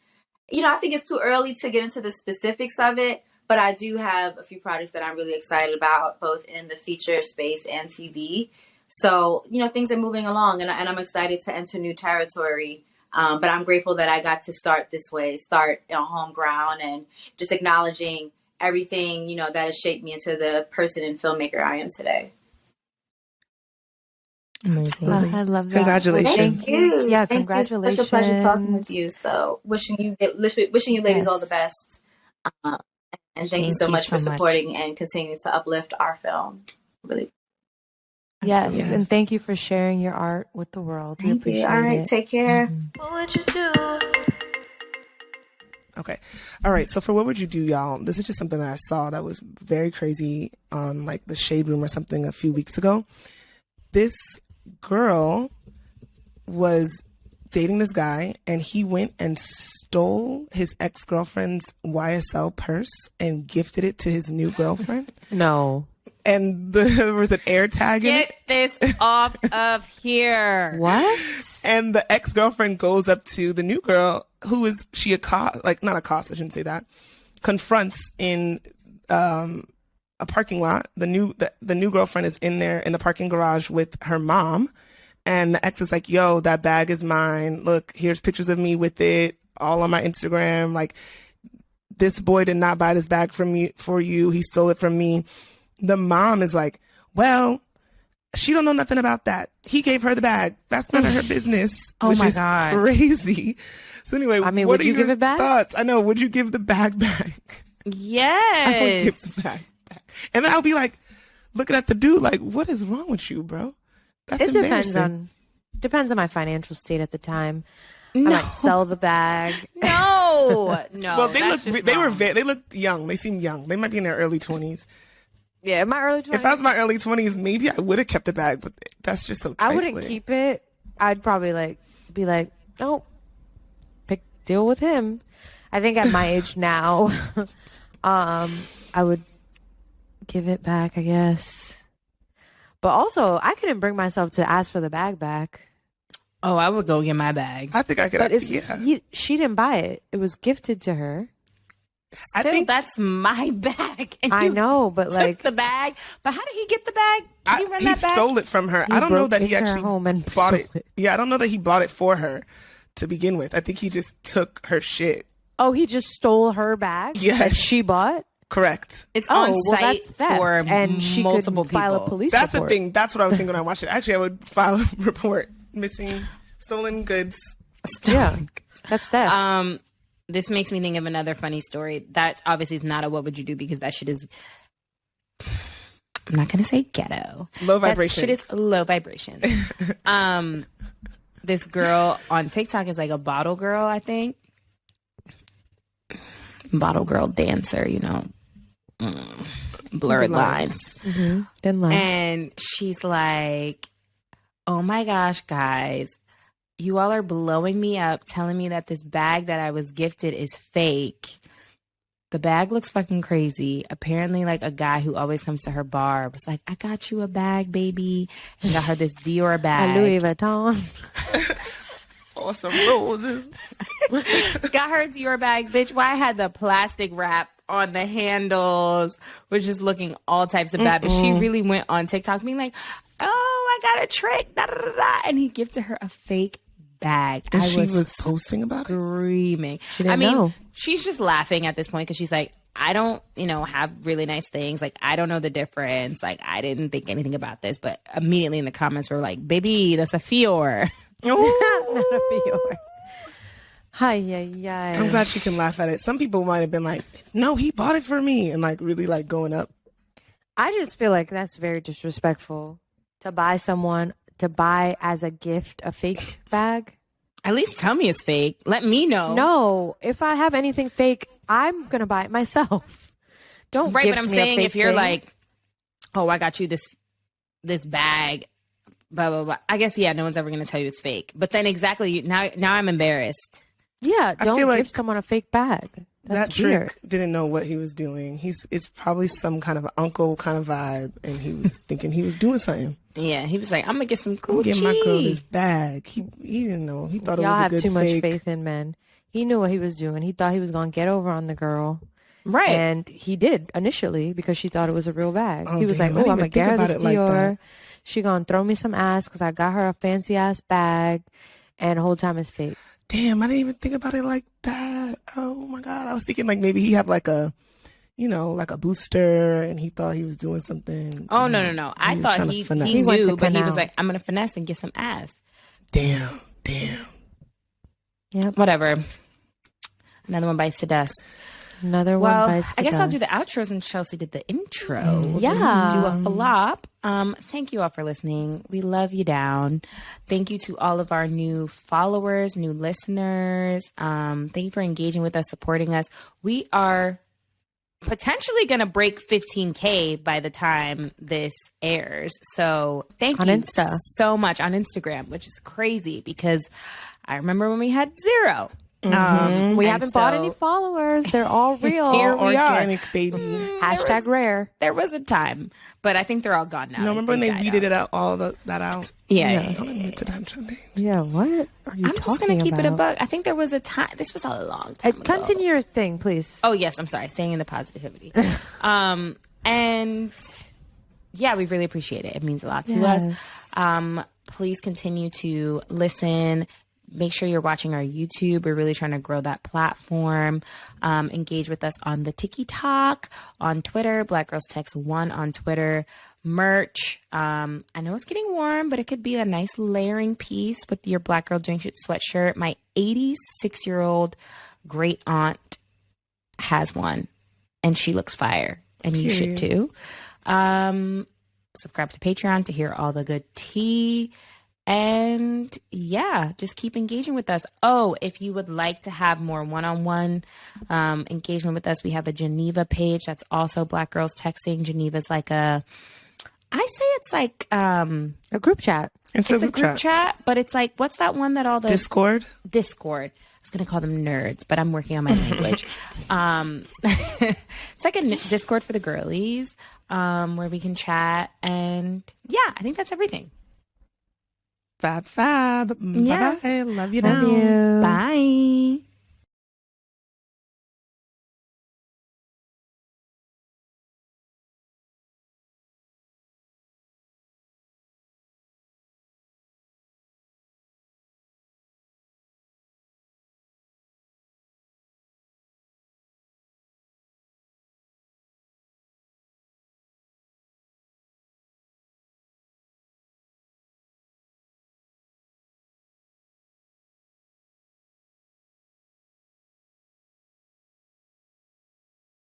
I think it's too early to get into the specifics of it, but I do have a few projects that I'm really excited about, both in the feature space and TV. So, things are moving along, and I'm excited to enter new territory. But I'm grateful that I got to start this way, on home ground, and just acknowledging everything, that has shaped me into the person and filmmaker I am today. Amazing. I love that. Congratulations. Thank you. Yeah, Thank congratulations. You. It's such a pleasure talking with you. So wishing you ladies all the best. And thank you so much for supporting and continuing to uplift our film. Really. Yes, and thank you for sharing your art with the world. We appreciate it. All right, take care. What would you do? Okay. All right. So for What Would You Do, y'all, this is just something that I saw that was very crazy on like the Shade Room or something a few weeks ago. This girl was dating this guy, and he went and stole his ex-girlfriend's YSL purse and gifted it to his new girlfriend. No. And there was an air tag in it. Get this off of here. What? And the ex-girlfriend goes up to the new girl, who is I shouldn't say that, confronts in a parking lot. The new girlfriend is in there in the parking garage with her mom, and the ex is like, "Yo, that bag is mine. Look, here's pictures of me with it, all on my Instagram. Like, this boy did not buy this bag for you. He stole it from me." The mom is like, "Well, she don't know nothing about that. He gave her the bag. That's none of her business." Oh which my is God. Crazy. So anyway, I mean, what would are you your give it back? thoughts? I know. Would you give the bag back? Yes. I would give the bag back. And then I'll be like, looking at the dude like, "What is wrong with you, bro?" That's It embarrassing. depends on my financial state at the time. I might sell the bag. No. Well, they look young. They seem young. They might be in their early 20s. Yeah, in my early 20s. If I was in my early 20s, maybe I would have kept the bag, but that's just so trifling. I wouldn't keep it. I'd probably be like, "Oh, deal with him." I think at my age now, I would give it back, I guess. But also, I couldn't bring myself to ask for the bag back. Oh, I would go get my bag. I think I could. But she didn't buy it. It was gifted to her. I think that's my bag. And I you know, but took the bag. But how did he get the bag? Did he run he that back? stole it from her. I don't know that he into her actually home and bought stole it. Yeah, I don't know that he bought it for her to begin with. I think he just took her shit. Oh, he just stole her bag Yes. that she bought? Correct. It's on site that's theft. for and she multiple could file people. a police That's report. the thing. That's what I was thinking when I watched it. Actually, I would file a report. Missing, stolen goods. Yeah, that's theft. This makes me think of another funny story. That obviously is not a what would you do, because that shit is, I'm not going to say ghetto. Low That vibration. shit is low vibration. This girl on TikTok is like a bottle girl, I think. Bottle girl dancer, blurred lines. Didn't lie. And she's like, "Oh my gosh, guys, you all are blowing me up, telling me that this bag that I was gifted is fake. The bag looks fucking crazy." Apparently, like, a guy who always comes to her bar was like, "I got you a bag, baby," and got her this Dior bag. A Louis Vuitton. Or some roses. Got her a Dior bag, bitch. Why I had the plastic wrap on the handles, was just looking all types of bad. But she really went on TikTok being like, "Oh, I got a trick," da, da, da, da. And he gifted her a fake bag. And she was posting about it? Screaming. She didn't know. She's just laughing at this point because she's like, "I don't, have really nice things. Like, I don't know the difference. Like, I didn't think anything about this." But immediately in the comments were like, "Baby, that's a Fior." Not a Fior. Hi, yeah. I'm glad she can laugh at it. Some people might have been like, no, he bought it for me. And like really like going up. I just feel like that's very disrespectful to buy as a gift a fake bag. At least tell me it's fake. Let me know. No, if I have anything fake, I'm going to buy it myself. Don't Right, gift but I'm me a saying fake if you're thing. like, oh, I got you this bag, blah, blah, blah. I guess, yeah, no one's ever going to tell you it's fake. But then exactly, now I'm embarrassed. Yeah, I don't feel give like someone a fake bag. That's that weird. trick didn't know what he was doing. It's probably some kind of uncle kind of vibe. And he was thinking he was doing something. Yeah, he was like, I'm going to get some I'm Gucci. getting my girl this bag. He didn't know. He thought Y'all it was a have good too much fake. faith in men. He knew what he was doing. He thought he was going to get over on the girl. Right. And he did initially because she thought it was a real bag. Oh, he was damn. like, I oh, didn't I'm going even to get think her about this it like Dior. that. She going to throw me some ass because I got her a fancy ass bag. And the whole time it's fake. Damn, I didn't even think about it like that. Oh my God. I was thinking like maybe he had like a, like a booster and he thought he was doing something. Oh, no. I was thought trying to he finesse. He went to knew, but he was Canal. like, I'm going to finesse and get some ass. Damn. Yep. Whatever. Another one bites the dust. Another Well, one bites I the guess I'll do the dust. outros and Chelsea did the intro. We'll Yeah. just do a flop. Thank you all for listening. We love you down. Thank you to all of our new followers, new listeners. Thank you for engaging with us, supporting us. We are potentially going to break 15K by the time this airs. So thank On you Insta. so much on Instagram, which is crazy because I remember when we had 0. We And haven't bought so- any followers. They're all real. Here we are. Organic, baby. Hashtag rare. There was a time, but I think they're all gone now. You know, remember when they died weeded out. that out? Yeah. Don't admit to that, Sunday. Yeah, what are you I'm just talking gonna keep it a about? buck. I think there was a time. This was a long time ago. Continue your thing, please. Oh yes, I'm sorry. Saying the positivity. And yeah, we really appreciate it. It means a lot to us. Please continue to listen. Make sure you're watching our YouTube. We're really trying to grow that platform. Engage with us on the TikTok, on Twitter, Black Girls Text 1 on Twitter. Merch. I know it's getting warm, but it could be a nice layering piece with your Black Girl Drink Shit sweatshirt. My 86-year-old great aunt has one, and she looks fire, and you should too. Subscribe to Patreon to hear all the good tea. And yeah, just keep engaging with us. Oh, if you would like to have more one-on-one engagement with us, we have a Geneva page that's also Black Girls Texting. Geneva's like a group chat. It's a group chat. but it's like, what's that one that all the Discord. I was going to call them nerds, but I'm working on my language. It's like a Discord for the girlies, where we can chat. And yeah, I think that's everything. Fab. Yes. Bye-bye. Love you Love now. you. Bye.